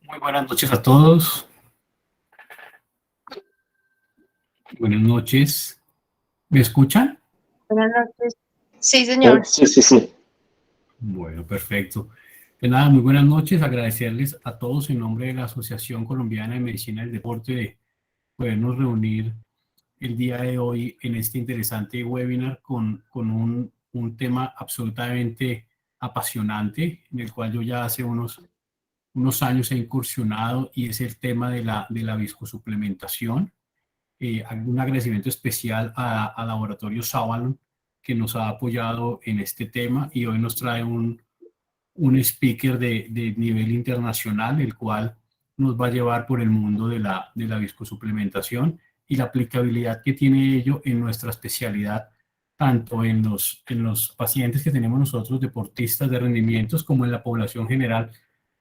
Muy buenas noches a todos. Buenas noches. ¿Me escuchan? Buenas noches. Sí, señor. Sí. Bueno, perfecto. Pues nada, muy buenas noches. Agradecerles a todos en nombre de la Asociación Colombiana de Medicina del Deporte de podernos reunir el día de hoy en este interesante webinar con un tema absolutamente apasionante, en el cual yo ya hace unos años he incursionado, y es el tema de la viscosuplementación. Un agradecimiento especial a Laboratorio Savalon, que nos ha apoyado en este tema, y hoy nos trae un speaker de nivel internacional, el cual nos va a llevar por el mundo de la viscosuplementación y la aplicabilidad que tiene ello en nuestra especialidad, tanto en los pacientes que tenemos nosotros, deportistas de rendimientos, como en la población general,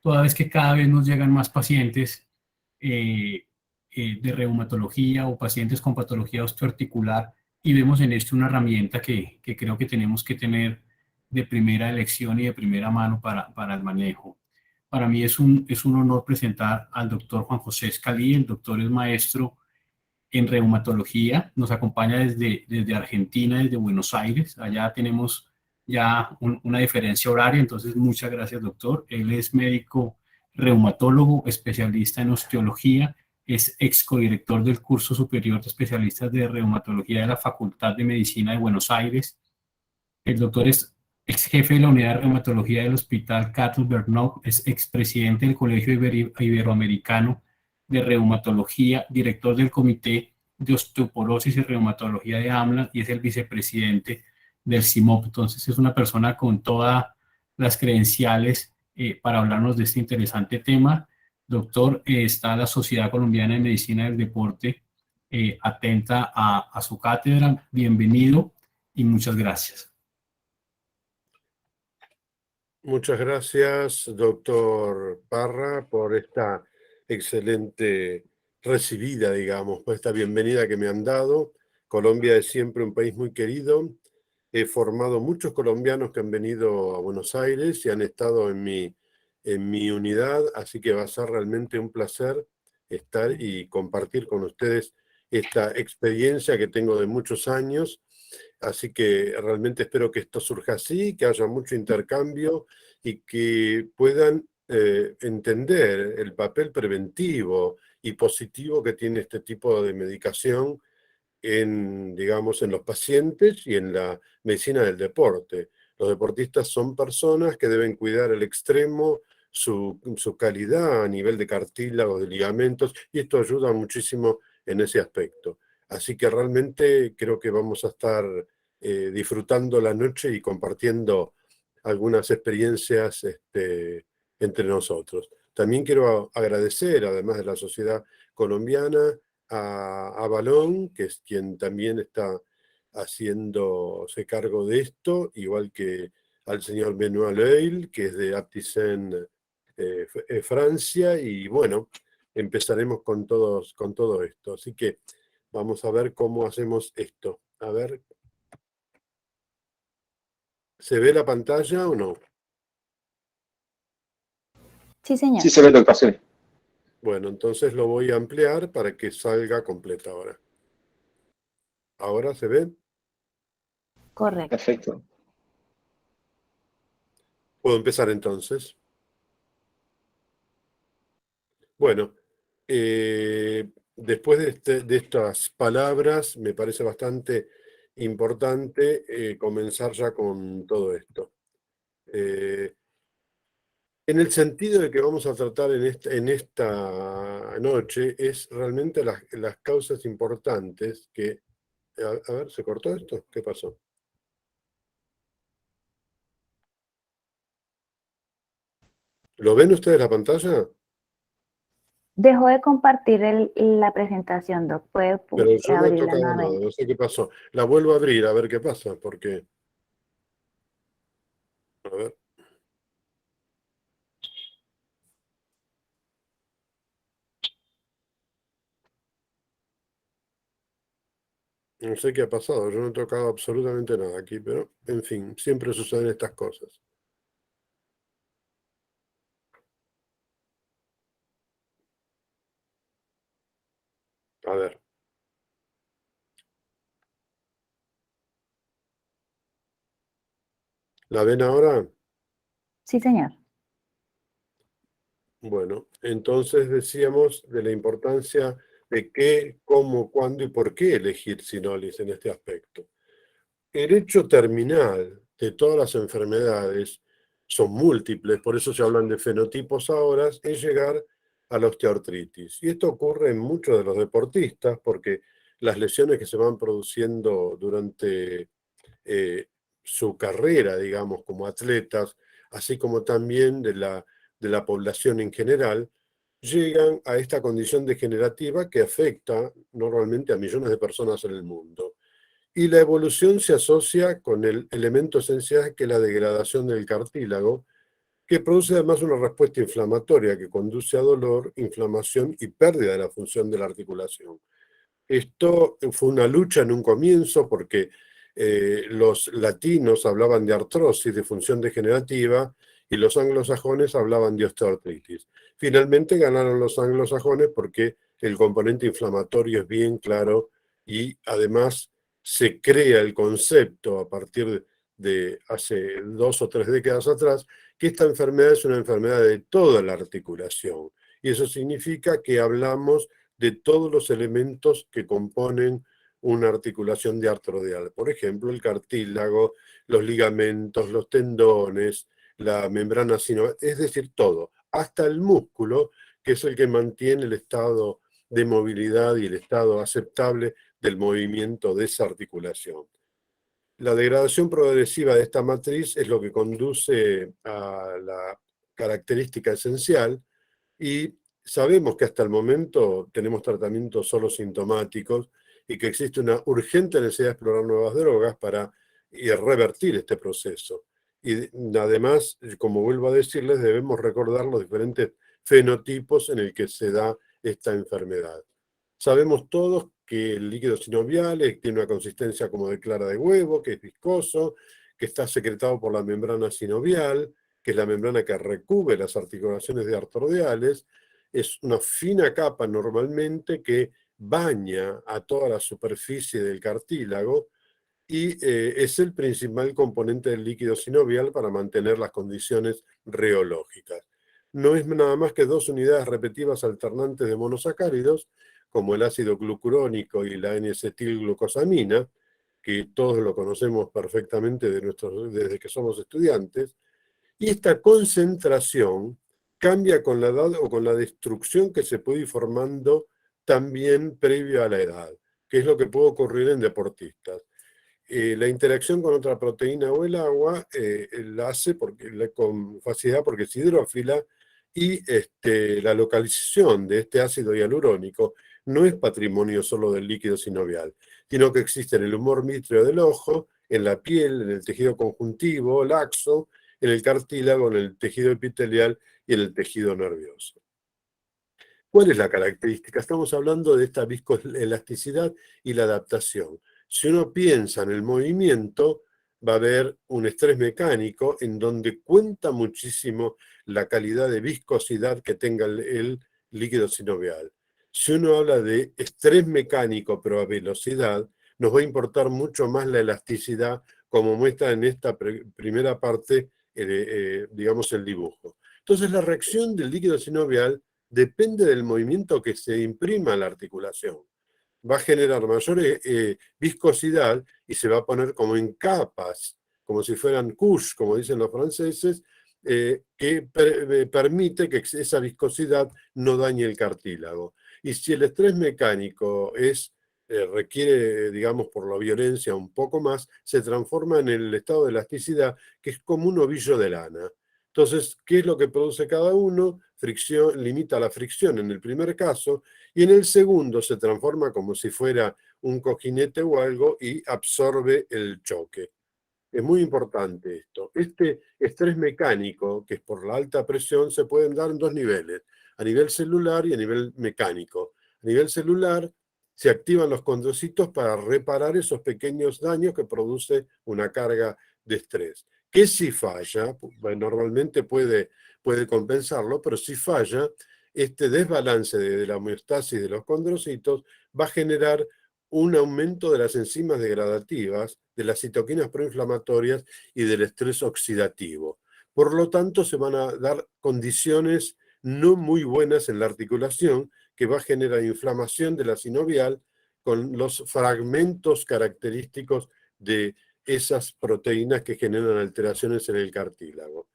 toda vez que cada vez nos llegan más pacientes eh, de reumatología o pacientes con patología osteoarticular, y vemos en esto una herramienta que creo que tenemos que tener de primera elección y de primera mano para el manejo. Para mí es un honor presentar al doctor Juan José Escalí. El doctor es maestro en reumatología, nos acompaña desde Argentina, desde Buenos Aires. Allá tenemos ya una diferencia horaria, entonces muchas gracias, doctor. Él es médico reumatólogo, especialista en osteología, es ex codirector del curso superior de especialistas de reumatología de la Facultad de Medicina de Buenos Aires. El doctor es ex jefe de la unidad de reumatología del Hospital Catul Bernau, es expresidente del Colegio Iberoamericano de Reumatología, director del Comité de Osteoporosis y Reumatología de AMLA, y es el vicepresidente del CIMOP. Entonces es una persona con todas las credenciales para hablarnos de este interesante tema. Doctor, está la Sociedad Colombiana de Medicina del Deporte atenta a su cátedra. Bienvenido y muchas gracias. Muchas gracias, doctor Parra, por esta excelente recibida, digamos, por esta bienvenida que me han dado. Colombia es siempre un país muy querido. He formado muchos colombianos que han venido a Buenos Aires y han estado en mi unidad, así que va a ser realmente un placer estar y compartir con ustedes esta experiencia que tengo de muchos años. Así que realmente espero que esto surja así, que haya mucho intercambio y que puedan entender el papel preventivo y positivo que tiene este tipo de medicación en, digamos, en los pacientes y en la medicina del deporte. Los deportistas son personas que deben cuidar el extremo, su calidad a nivel de cartílagos, de ligamentos, y esto ayuda muchísimo en ese aspecto. Así que realmente creo que vamos a estar disfrutando la noche y compartiendo algunas experiencias entre nosotros. También quiero agradecer, además de la Sociedad Colombiana, a Balón, que es quien también está haciéndose cargo de esto, igual que al señor Benoît Leil, que es de Aptisen Francia, y bueno, empezaremos con todo esto. Así que vamos a ver cómo hacemos esto. A ver, ¿se ve la pantalla o no? Sí, señor. Sí se ve, doctor, sí. Bueno, entonces lo voy a ampliar para que salga completa ahora. ¿Ahora se ve? Correcto. Perfecto. ¿Puedo empezar entonces? Bueno, después de estas palabras, me parece bastante importante comenzar ya con todo esto. En el sentido de que vamos a tratar en esta noche es realmente las causas importantes que... A ver, ¿se cortó esto? ¿Qué pasó? ¿Lo ven ustedes la pantalla? Dejó de compartir la presentación, Doc. ¿Puede Pero yo no he abrirla tocado nada, nuevamente? no sé qué pasó. La vuelvo a abrir a ver qué pasa, porque... A ver. No sé qué ha pasado, yo no he tocado absolutamente nada aquí, pero en fin, siempre suceden estas cosas. A ver. ¿La ven ahora? Sí, señor. Bueno, entonces decíamos de la importancia de qué, cómo, cuándo y por qué elegir sinolis en este aspecto. El hecho terminal de todas las enfermedades son múltiples, por eso se hablan de fenotipos ahora, es llegar a la osteoartritis. Y esto ocurre en muchos de los deportistas porque las lesiones que se van produciendo durante su carrera, digamos, como atletas, así como también de la población en general, llegan a esta condición degenerativa que afecta normalmente a millones de personas en el mundo. Y la evolución se asocia con el elemento esencial que es la degradación del cartílago, que produce además una respuesta inflamatoria que conduce a dolor, inflamación y pérdida de la función de la articulación. Esto fue una lucha en un comienzo porque los latinos hablaban de artrosis, de función degenerativa, y los anglosajones hablaban de osteoartritis. Finalmente ganaron los anglosajones porque el componente inflamatorio es bien claro y además se crea el concepto a partir de hace 2 o 3 décadas atrás que esta enfermedad es una enfermedad de toda la articulación. Y eso significa que hablamos de todos los elementos que componen una articulación diartrodial. Por ejemplo, el cartílago, los ligamentos, los tendones, la membrana sinovial, es decir, todo, hasta el músculo, que es el que mantiene el estado de movilidad y el estado aceptable del movimiento de esa articulación. La degradación progresiva de esta matriz es lo que conduce a la característica esencial y sabemos que hasta el momento tenemos tratamientos solo sintomáticos y que existe una urgente necesidad de explorar nuevas drogas para revertir este proceso. Y además, como vuelvo a decirles, debemos recordar los diferentes fenotipos en el que se da esta enfermedad. Sabemos todos que el líquido sinovial tiene una consistencia como de clara de huevo, que es viscoso, que está secretado por la membrana sinovial, que es la membrana que recubre las articulaciones diartrodiales. Es una fina capa normalmente que baña a toda la superficie del cartílago y es el principal componente del líquido sinovial para mantener las condiciones reológicas. No es nada más que 2 unidades repetitivas alternantes de monosacáridos, como el ácido glucurónico y la N-acetilglucosamina, que todos lo conocemos perfectamente desde que somos estudiantes, y esta concentración cambia con la edad o con la destrucción que se puede ir formando también previo a la edad, que es lo que puede ocurrir en deportistas. La interacción con otra proteína o el agua la hace con facilidad porque es hidrófila y la localización de este ácido hialurónico no es patrimonio solo del líquido sinovial, sino que existe en el humor vítreo del ojo, en la piel, en el tejido conjuntivo, laxo, en el cartílago, en el tejido epitelial y en el tejido nervioso. ¿Cuál es la característica? Estamos hablando de esta viscoelasticidad y la adaptación. Si uno piensa en el movimiento, va a haber un estrés mecánico en donde cuenta muchísimo la calidad de viscosidad que tenga el líquido sinovial. Si uno habla de estrés mecánico pero a velocidad, nos va a importar mucho más la elasticidad, como muestra en esta primera parte, digamos, el dibujo. Entonces, la reacción del líquido sinovial depende del movimiento que se imprima a la articulación. Va a generar mayor viscosidad y se va a poner como en capas, como si fueran couches, como dicen los franceses, que permite que esa viscosidad no dañe el cartílago. Y si el estrés mecánico requiere, digamos, por la violencia un poco más, se transforma en el estado de elasticidad, que es como un ovillo de lana. Entonces, ¿qué es lo que produce cada uno? Fricción, limita la fricción en el primer caso, y en el segundo se transforma como si fuera un cojinete o algo y absorbe el choque. Es muy importante esto. Este estrés mecánico, que es por la alta presión, se pueden dar en 2 niveles, a nivel celular y a nivel mecánico. A nivel celular se activan los condrocitos para reparar esos pequeños daños que produce una carga de estrés. Que si falla, bueno, normalmente puede compensarlo, pero si falla, este desbalance de la homeostasis de los condrocitos va a generar un aumento de las enzimas degradativas, de las citoquinas proinflamatorias y del estrés oxidativo. Por lo tanto, se van a dar condiciones no muy buenas en la articulación, que va a generar inflamación de la sinovial con los fragmentos característicos de esas proteínas que generan alteraciones en el cartílago.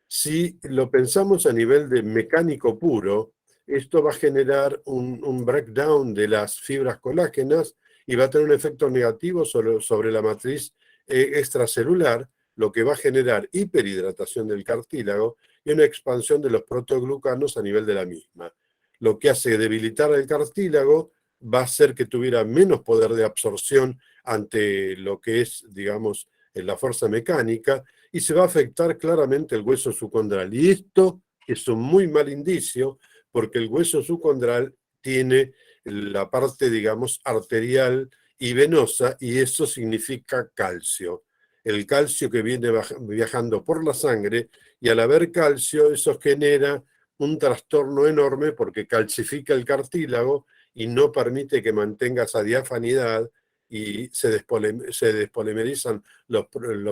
Si lo pensamos a nivel de mecánico puro, esto va a generar un breakdown de las fibras colágenas y va a tener un efecto negativo sobre la matriz extracelular, lo que va a generar hiperhidratación del cartílago y una expansión de los proteoglucanos a nivel de la misma. Lo que hace debilitar el cartílago va a hacer que tuviera menos poder de absorción ante lo que es, digamos, la fuerza mecánica, y se va a afectar claramente el hueso subcondral. Y esto es un muy mal indicio, porque el hueso subcondral tiene la parte, digamos, arterial y venosa, y eso significa calcio. El calcio que viene viajando por la sangre, y al haber calcio, eso genera un trastorno enorme porque calcifica el cartílago y no permite que mantenga esa diafanidad, y se despolimerizan los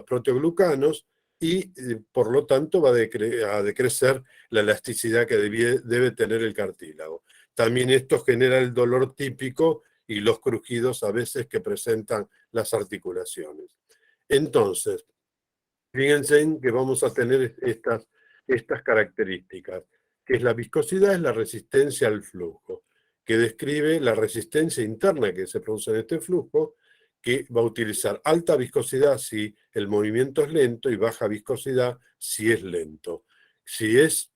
proteoglucanos, y por lo tanto va a decrecer la elasticidad que debe tener el cartílago. También esto genera el dolor típico y los crujidos a veces que presentan las articulaciones. Entonces, fíjense que vamos a tener estas características, que es la viscosidad, es la resistencia al flujo, que describe la resistencia interna que se produce en este flujo, que va a utilizar alta viscosidad si el movimiento es lento y baja viscosidad si es lento. Si es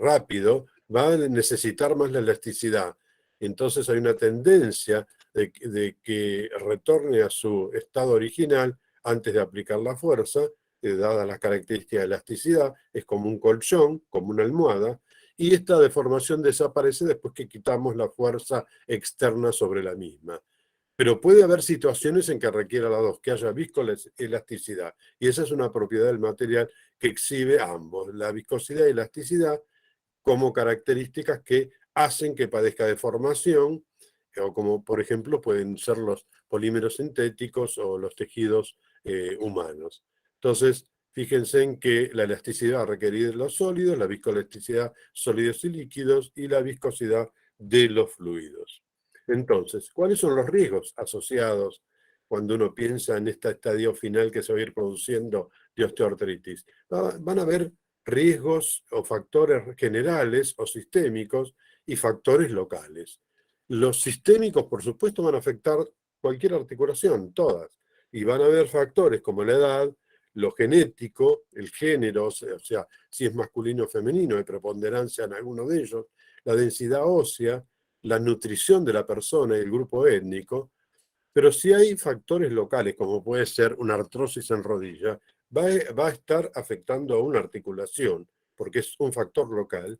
rápido, va a necesitar más la elasticidad. Entonces hay una tendencia de que retorne a su estado original antes de aplicar la fuerza, dada las características de elasticidad, es como un colchón, como una almohada, y esta deformación desaparece después que quitamos la fuerza externa sobre la misma. Pero puede haber situaciones en que requiera las dos, que haya viscoelasticidad, y esa es una propiedad del material que exhibe ambos, la viscosidad y elasticidad, como características que hacen que padezca deformación, o como por ejemplo pueden ser los polímeros sintéticos o los tejidos humanos. Entonces, fíjense en que la elasticidad requerida de los sólidos, la viscoelasticidad sólidos y líquidos, y la viscosidad de los fluidos. Entonces, ¿cuáles son los riesgos asociados cuando uno piensa en este estadio final que se va a ir produciendo de osteoartritis? Van a haber riesgos o factores generales o sistémicos y factores locales. Los sistémicos, por supuesto, van a afectar cualquier articulación, todas, y van a haber factores como la edad, lo genético, el género, o sea, si es masculino o femenino, hay preponderancia en alguno de ellos, la densidad ósea, la nutrición de la persona y el grupo étnico, pero si hay factores locales, como puede ser una artrosis en rodilla, va a estar afectando a una articulación, porque es un factor local,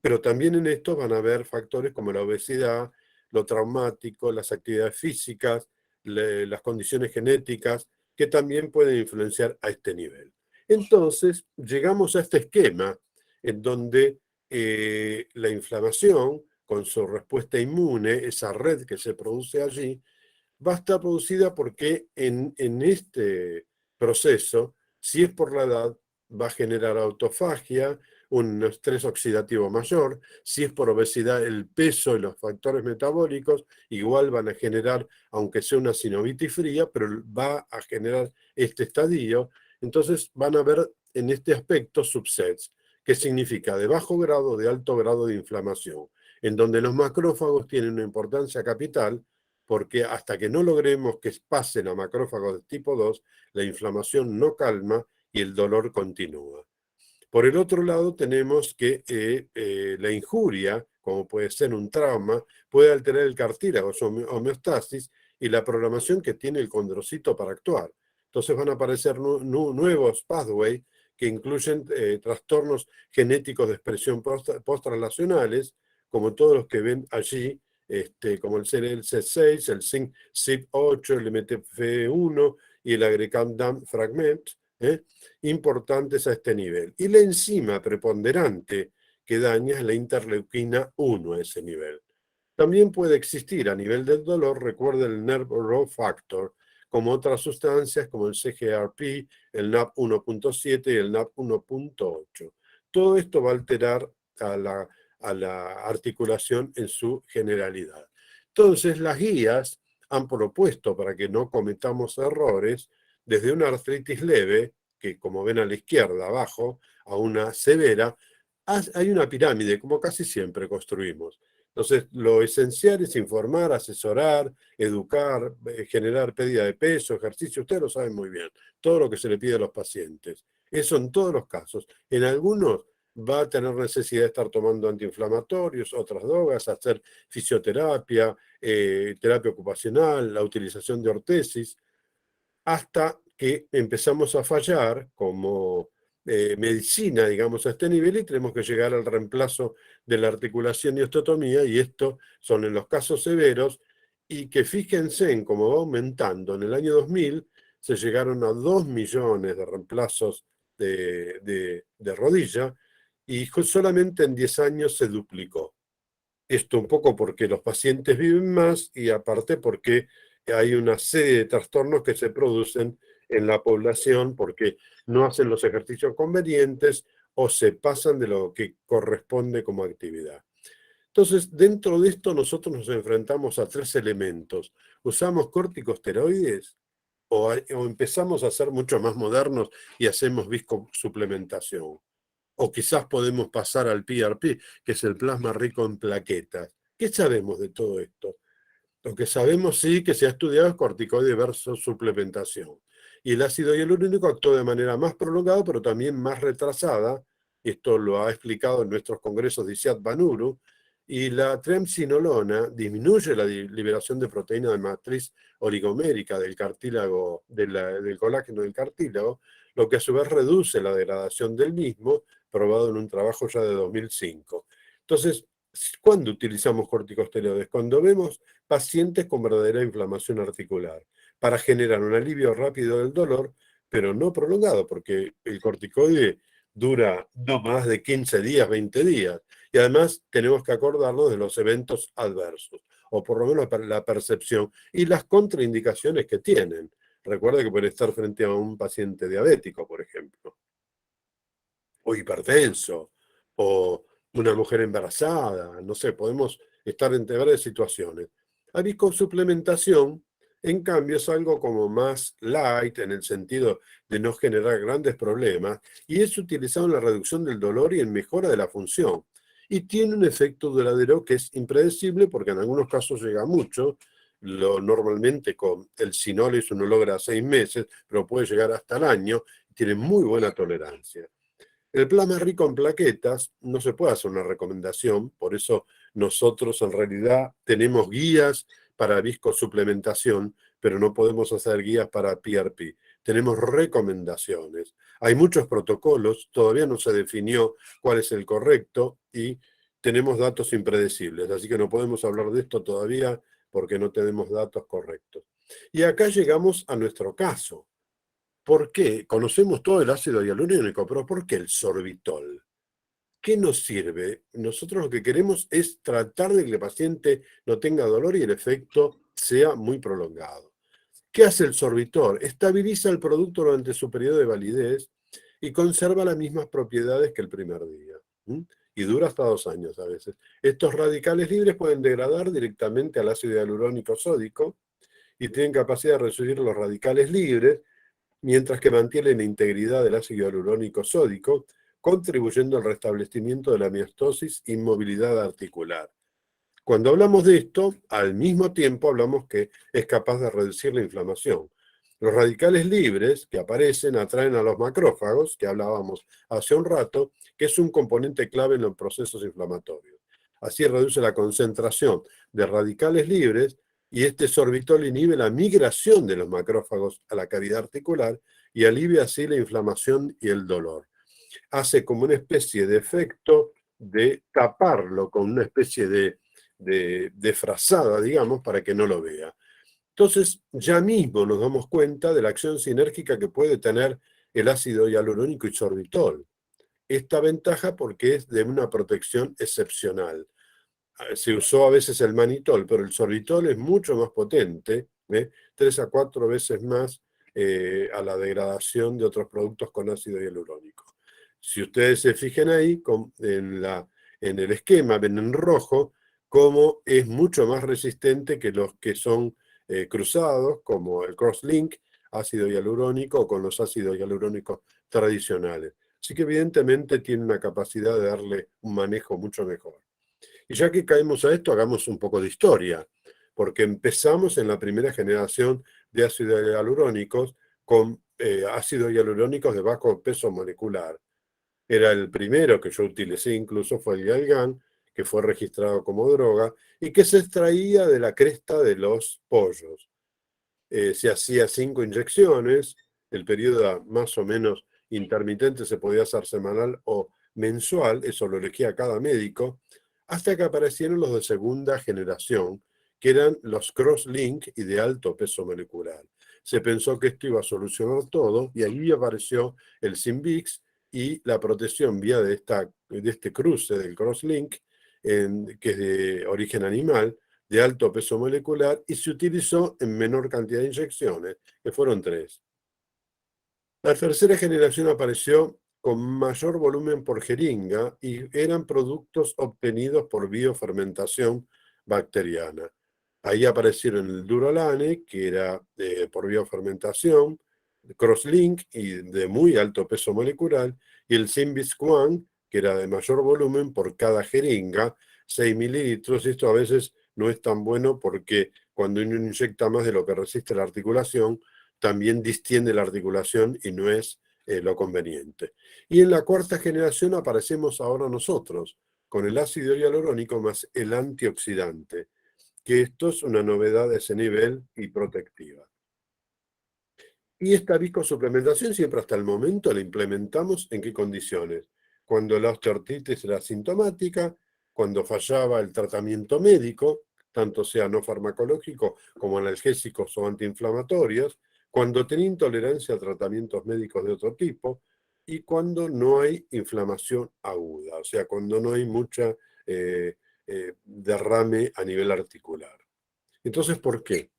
pero también en esto van a haber factores como la obesidad, lo traumático, las actividades físicas, las condiciones genéticas, que también pueden influenciar a este nivel. Entonces, llegamos a este esquema en donde la inflamación, con su respuesta inmune, esa red que se produce allí, va a estar producida porque en este proceso, si es por la edad, va a generar autofagia, un estrés oxidativo mayor. Si es por obesidad, el peso y los factores metabólicos igual van a generar, aunque sea una sinovitis fría, pero va a generar este estadio. Entonces van a haber en este aspecto subsets, que significa de bajo grado, de alto grado de inflamación, en donde los macrófagos tienen una importancia capital, porque hasta que no logremos que pasen a macrófagos de tipo 2, la inflamación no calma y el dolor continúa. Por el otro lado, tenemos que la injuria, como puede ser un trauma, puede alterar el cartílago, su homeostasis, y la programación que tiene el condrocito para actuar. Entonces van a aparecer nuevos pathways que incluyen trastornos genéticos de expresión postrelacionales, como todos los que ven allí, como el CLC6, el CYP8, el MTF1 y el agrecam fragment, importantes a este nivel. Y la enzima preponderante que daña la interleuquina 1 a ese nivel. También puede existir a nivel del dolor, recuerda el nerve growth factor, como otras sustancias como el CGRP, el NAP 1.7 y el NAP 1.8. Todo esto va a alterar a la articulación en su generalidad. Entonces, las guías han propuesto, para que no cometamos errores, desde una artritis leve, que como ven a la izquierda abajo, a una severa, hay una pirámide, como casi siempre construimos. Entonces, lo esencial es informar, asesorar, educar, generar pérdida de peso, ejercicio, ustedes lo saben muy bien, todo lo que se le pide a los pacientes. Eso en todos los casos. En algunos va a tener necesidad de estar tomando antiinflamatorios, otras drogas, hacer fisioterapia, terapia ocupacional, la utilización de ortesis, hasta que empezamos a fallar como medicina, digamos, a este nivel y tenemos que llegar al reemplazo de la articulación y osteotomía, y esto son en los casos severos, y que fíjense en cómo va aumentando. En el año 2000 se llegaron a 2 millones de reemplazos de rodilla, y solamente en 10 años se duplicó. Esto un poco porque los pacientes viven más y aparte porque hay una serie de trastornos que se producen en la población porque no hacen los ejercicios convenientes o se pasan de lo que corresponde como actividad. Entonces, dentro de esto nosotros nos enfrentamos a 3 elementos. ¿Usamos corticosteroides o empezamos a ser mucho más modernos y hacemos viscosuplementación? O quizás podemos pasar al PRP, que es el plasma rico en plaquetas. ¿Qué sabemos de todo esto? Lo que sabemos sí que se ha estudiado es corticoide versus suplementación. Y el ácido hialurónico actuó de manera más prolongada, pero también más retrasada. Esto lo ha explicado en nuestros congresos de Isiad Banuru. Y la triamcinolona disminuye la liberación de proteína de matriz oligomérica del cartílago, del colágeno del cartílago, lo que a su vez reduce la degradación del mismo, probado en un trabajo ya de 2005. Entonces, ¿cuándo utilizamos corticosteroides? Cuando vemos pacientes con verdadera inflamación articular, para generar un alivio rápido del dolor, pero no prolongado, porque el corticoide dura no más de 15 días, 20 días. Y además tenemos que acordarnos de los eventos adversos, o por lo menos la percepción y las contraindicaciones que tienen. Recuerda que puede estar frente a un paciente diabético, por ejemplo, o hipertenso, o una mujer embarazada, no sé, podemos estar en varias situaciones. La viscosuplementación, en cambio, es algo como más light en el sentido de no generar grandes problemas y es utilizado en la reducción del dolor y en mejora de la función. Y tiene un efecto duradero que es impredecible porque en algunos casos llega mucho. Normalmente con el Sinolis uno logra 6 meses, pero puede llegar hasta el año y tiene muy buena tolerancia. El plasma rico en plaquetas no se puede hacer una recomendación, por eso nosotros en realidad tenemos guías para viscosuplementación, pero no podemos hacer guías para PRP. Tenemos recomendaciones. Hay muchos protocolos, todavía no se definió cuál es el correcto y tenemos datos impredecibles, así que no podemos hablar de esto todavía porque no tenemos datos correctos. Y acá llegamos a nuestro caso. ¿Por qué? Conocemos todo el ácido hialurónico, pero ¿por qué el sorbitol? ¿Qué nos sirve? Nosotros lo que queremos es tratar de que el paciente no tenga dolor y el efecto sea muy prolongado. ¿Qué hace el sorbitol? Estabiliza el producto durante su periodo de validez y conserva las mismas propiedades que el primer día. Y dura hasta 2 años a veces. Estos radicales libres pueden degradar directamente al ácido hialurónico sódico y tienen capacidad de reducir los radicales libres, mientras que mantiene la integridad del ácido hialurónico sódico, contribuyendo al restablecimiento de la amiastosis y movilidad articular. Cuando hablamos de esto, al mismo tiempo hablamos que es capaz de reducir la inflamación. Los radicales libres que aparecen atraen a los macrófagos, que hablábamos hace un rato, que es un componente clave en los procesos inflamatorios. Así reduce la concentración de radicales libres y este sorbitol inhibe la migración de los macrófagos a la cavidad articular y alivia así la inflamación y el dolor. Hace como una especie de efecto de taparlo con una especie de frazada, digamos, para que no lo vea. Entonces, ya mismo nos damos cuenta de la acción sinérgica que puede tener el ácido hialurónico y sorbitol. esta ventaja porque es de una protección excepcional. Se usó a veces el manitol, pero el sorbitol es mucho más potente, 3 a 4 veces más a la degradación de otros productos con ácido hialurónico. Si ustedes se fijan ahí, en el esquema, ven en rojo cómo es mucho más resistente que los que son cruzados, como el crosslink, ácido hialurónico, o con los ácidos hialurónicos tradicionales. Así que evidentemente tiene una capacidad de darle un manejo mucho mejor. Y ya que caemos a esto, hagamos un poco de historia, porque empezamos en la primera generación de ácidos hialurónicos con ácidos hialurónicos de bajo peso molecular. Era el primero que yo utilicé, incluso fue el Galgan, que fue registrado como droga y que se extraía de la cresta de los pollos. Se hacía 5 inyecciones, el periodo más o menos intermitente se podía hacer semanal o mensual, eso lo elegía cada médico, hasta que aparecieron los de segunda generación, que eran los crosslink y de alto peso molecular. Se pensó que esto iba a solucionar todo y ahí apareció el Symbix y la protección vía de este cruce del crosslink, que es de origen animal, de alto peso molecular, y se utilizó en menor cantidad de inyecciones, que fueron 3. La tercera generación apareció con mayor volumen por jeringa y eran productos obtenidos por biofermentación bacteriana. Ahí aparecieron el Durolane, que era por biofermentación, Crosslink y de muy alto peso molecular, y el Symbis One, que era de mayor volumen por cada jeringa, 6 mililitros. Esto a veces no es tan bueno porque cuando uno inyecta más de lo que resiste la articulación, también distiende la articulación y no es lo conveniente. Y en la cuarta generación aparecemos ahora nosotros, con el ácido hialurónico más el antioxidante, que esto es una novedad de ese nivel y protectiva. Y esta viscosuplementación siempre hasta el momento la implementamos ¿en qué condiciones? Cuando la osteoartritis era sintomática, cuando fallaba el tratamiento médico, tanto sea no farmacológico como analgésicos o antiinflamatorios, cuando tenía intolerancia a tratamientos médicos de otro tipo y cuando no hay inflamación aguda, o sea, cuando no hay mucha derrame a nivel articular. Entonces, ¿por qué?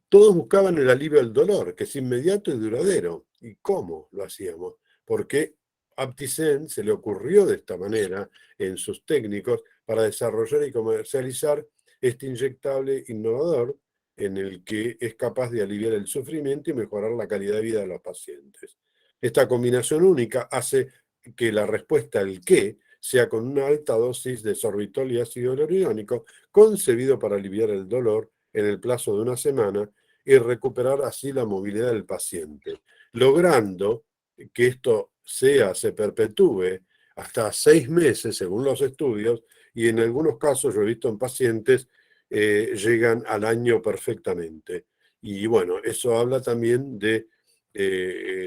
Todos buscaban el alivio del dolor, que es inmediato y duradero. ¿Y cómo lo hacíamos? Porque Aptisen se le ocurrió de esta manera en sus técnicos para desarrollar y comercializar este inyectable innovador en el que es capaz de aliviar el sufrimiento y mejorar la calidad de vida de los pacientes. Esta combinación única hace que la respuesta al qué sea con una alta dosis de sorbitol y ácido hialurónico, concebido para aliviar el dolor en el plazo de una semana y recuperar así la movilidad del paciente, logrando que esto se perpetúe hasta 6 meses, según los estudios, y en algunos casos, yo he visto en pacientes, llegan al año perfectamente. Y bueno, eso habla también de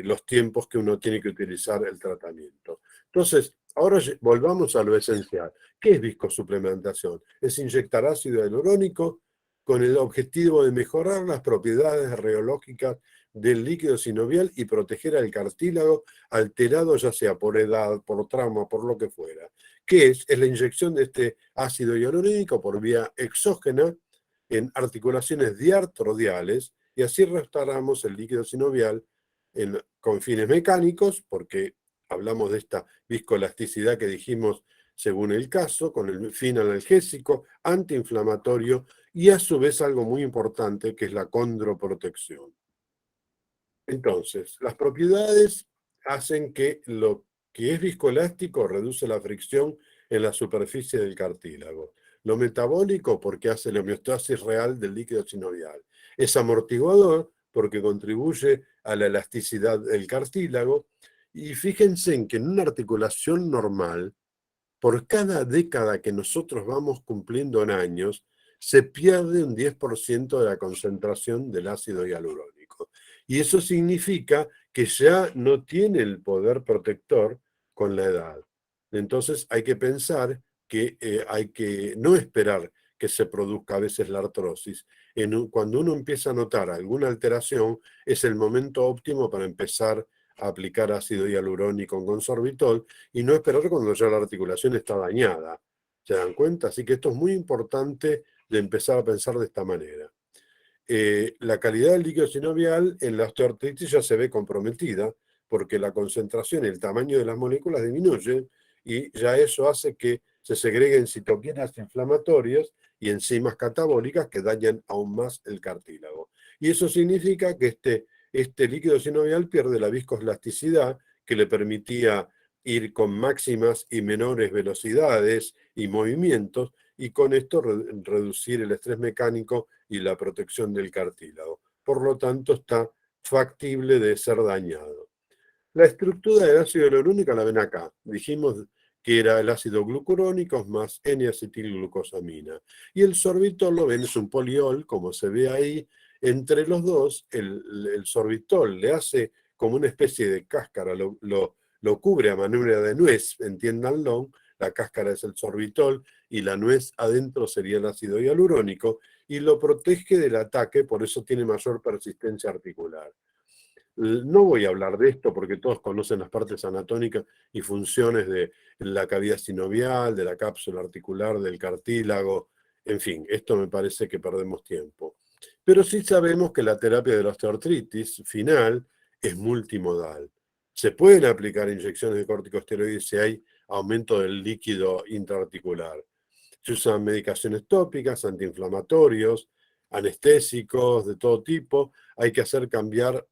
los tiempos que uno tiene que utilizar el tratamiento. Entonces, ahora volvamos a lo esencial. ¿Qué es viscosuplementación? Es inyectar ácido hialurónico con el objetivo de mejorar las propiedades rheológicas del líquido sinovial y proteger al cartílago alterado ya sea por edad, por trauma, por lo que fuera. ¿Qué es? Es la inyección de este ácido hialurónico por vía exógena en articulaciones diartrodiales y así restauramos el líquido sinovial con fines mecánicos, porque hablamos de esta viscoelasticidad que dijimos según el caso, con el fin analgésico, antiinflamatorio y a su vez algo muy importante que es la condroprotección. Entonces, las propiedades hacen que lo que es viscoelástico reduce la fricción en la superficie del cartílago. Lo metabólico porque hace la homeostasis real del líquido sinovial. Es amortiguador porque contribuye a la elasticidad del cartílago. Y fíjense en que en una articulación normal, por cada década que nosotros vamos cumpliendo en años, se pierde un 10% de la concentración del ácido hialurónico. Y eso significa que ya no tiene el poder protector con la edad. Entonces hay que pensar que hay que no esperar que se produzca a veces la artrosis. Cuando uno empieza a notar alguna alteración, es el momento óptimo para empezar a aplicar ácido hialurónico con sorbitol y no esperar cuando ya la articulación está dañada. ¿Se dan cuenta? Así que esto es muy importante de empezar a pensar de esta manera. La calidad del líquido sinovial en la osteoartritis ya se ve comprometida porque la concentración y el tamaño de las moléculas disminuyen y ya eso hace que se segreguen citoquinas inflamatorias y enzimas catabólicas que dañan aún más el cartílago. Y eso significa que este líquido sinovial pierde la viscoelasticidad que le permitía ir con máximas y menores velocidades y movimientos y con esto reducir el estrés mecánico y la protección del cartílago. Por lo tanto, está factible de ser dañado. La estructura del ácido hialurónico la ven acá. Dijimos que era el ácido glucurónico más N-acetilglucosamina. Y el sorbitol, lo ven, es un poliol, como se ve ahí. Entre los dos, el sorbitol le hace como una especie de cáscara, lo cubre a manera de nuez, entiéndanlo. La cáscara es el sorbitol y la nuez adentro sería el ácido hialurónico y lo protege del ataque, por eso tiene mayor persistencia articular. No voy a hablar de esto porque todos conocen las partes anatómicas y funciones de la cavidad sinovial, de la cápsula articular, del cartílago, en fin, esto me parece que perdemos tiempo. Pero sí sabemos que la terapia de la osteoartritis final es multimodal. Se pueden aplicar inyecciones de corticosteroides si hay aumento del líquido intraarticular. Se usan medicaciones tópicas, antiinflamatorios, anestésicos de todo tipo. Hay que hacer cambiar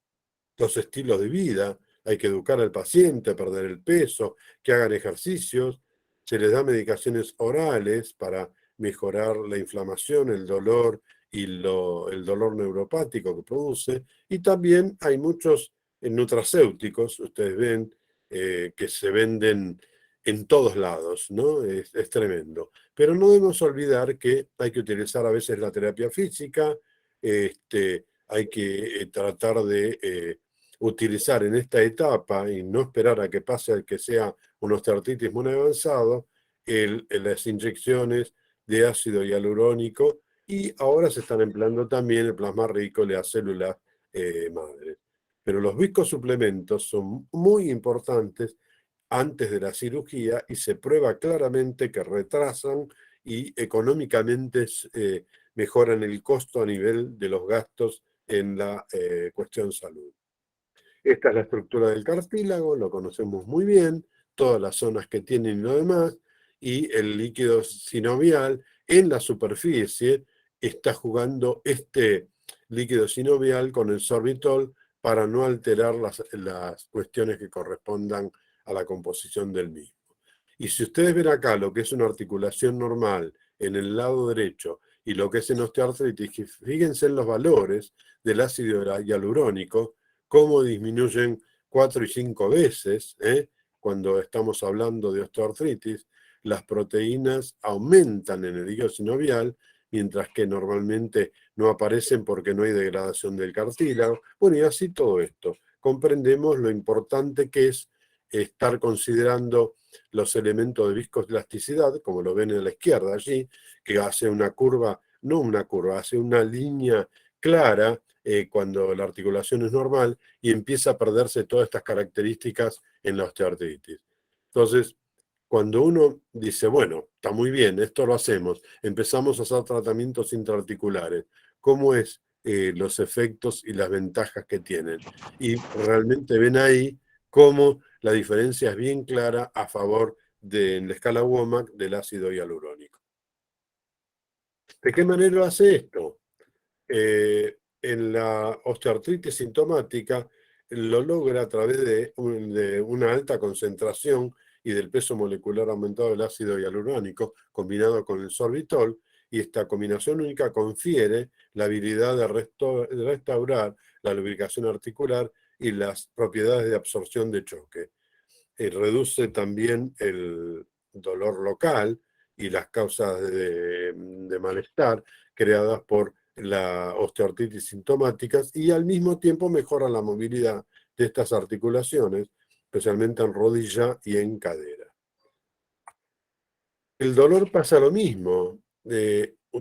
los estilos de vida, hay que educar al paciente a perder el peso, que hagan ejercicios, se les da medicaciones orales para mejorar la inflamación, el dolor y el dolor neuropático que produce, y también hay muchos nutracéuticos, ustedes ven, que se venden en todos lados, ¿no? Es tremendo. Pero no debemos olvidar que hay que utilizar a veces la terapia física, hay que tratar de utilizar en esta etapa y no esperar a que pase el que sea una osteoartritis muy avanzado, las inyecciones de ácido hialurónico y ahora se están empleando también el plasma rico y las células madres. Pero los viscosuplementos son muy importantes antes de la cirugía y se prueba claramente que retrasan y económicamente mejoran el costo a nivel de los gastos en la cuestión salud. Esta es la estructura del cartílago, lo conocemos muy bien, todas las zonas que tienen y lo demás, y el líquido sinovial en la superficie está jugando este líquido sinovial con el sorbitol para no alterar las cuestiones que correspondan a la composición del mismo. Y si ustedes ven acá lo que es una articulación normal en el lado derecho y lo que es en osteoartritis, fíjense en los valores del ácido hialurónico, cómo disminuyen 4 y 5 veces, cuando estamos hablando de osteoartritis, las proteínas aumentan en el líquido sinovial, mientras que normalmente no aparecen porque no hay degradación del cartílago. Bueno, y así todo esto. Comprendemos lo importante que es estar considerando los elementos de viscoelasticidad, como lo ven en la izquierda allí, que hace una curva, no una curva, hace una línea clara cuando la articulación es normal y empieza a perderse todas estas características en la osteoartritis. Entonces, cuando uno dice, bueno, está muy bien, esto lo hacemos, empezamos a hacer tratamientos intraarticulares, ¿cómo es los efectos y las ventajas que tienen? Y realmente ven ahí cómo la diferencia es bien clara a favor de, en la escala WOMAC del ácido hialurónico. ¿De qué manera lo hace esto? En la osteoartritis sintomática lo logra a través de una alta concentración y del peso molecular aumentado del ácido hialurónico combinado con el sorbitol, y esta combinación única confiere la habilidad de restaurar la lubricación articular y las propiedades de absorción de choque. Reduce también el dolor local y las causas de malestar creadas por la osteoartritis sintomáticas y al mismo tiempo mejora la movilidad de estas articulaciones, especialmente en rodilla y en cadera. El dolor pasa lo mismo.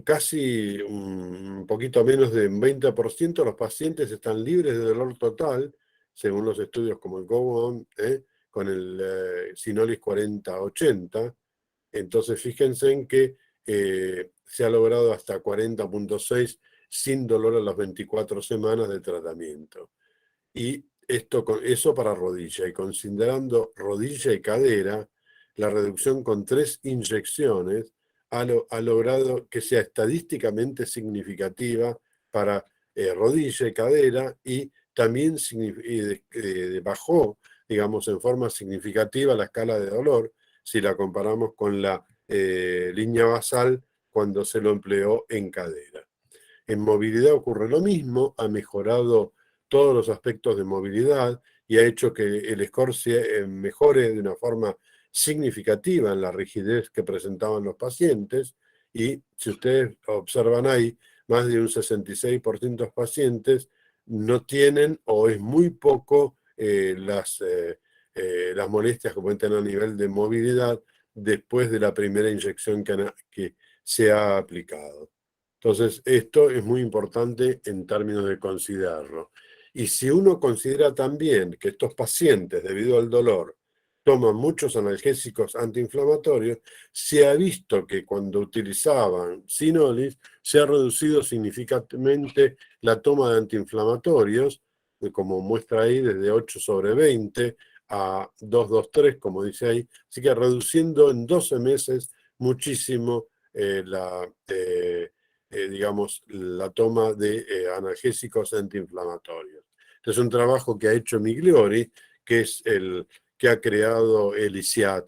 Casi un poquito menos de un 20% de los pacientes están libres de dolor total según los estudios como el GoOn, con el Synolis 4080. Entonces, fíjense en que se ha logrado hasta 40.6 sin dolor a las 24 semanas de tratamiento. Y eso para rodilla. Y considerando rodilla y cadera, la reducción con 3 inyecciones ha logrado que sea estadísticamente significativa para rodilla y cadera, y también bajó, digamos, en forma significativa la escala de dolor si la comparamos con la línea basal cuando se lo empleó en cadera. En movilidad ocurre lo mismo, ha mejorado todos los aspectos de movilidad y ha hecho que el score mejore de una forma significativa en la rigidez que presentaban los pacientes. Y si ustedes observan ahí, más de un 66% de los pacientes no tienen o es muy poco las molestias que pueden tener a nivel de movilidad después de la primera inyección que se ha aplicado. Entonces, esto es muy importante en términos de considerarlo. Y si uno considera también que estos pacientes, debido al dolor, toman muchos analgésicos antiinflamatorios, se ha visto que cuando utilizaban Synolis se ha reducido significativamente la toma de antiinflamatorios, como muestra ahí, desde 8/20 a 2,23, como dice ahí, así que reduciendo en 12 meses muchísimo digamos, la toma de analgésicos antiinflamatorios. Este es un trabajo que ha hecho Migliori, que es el que ha creado el ICIAT,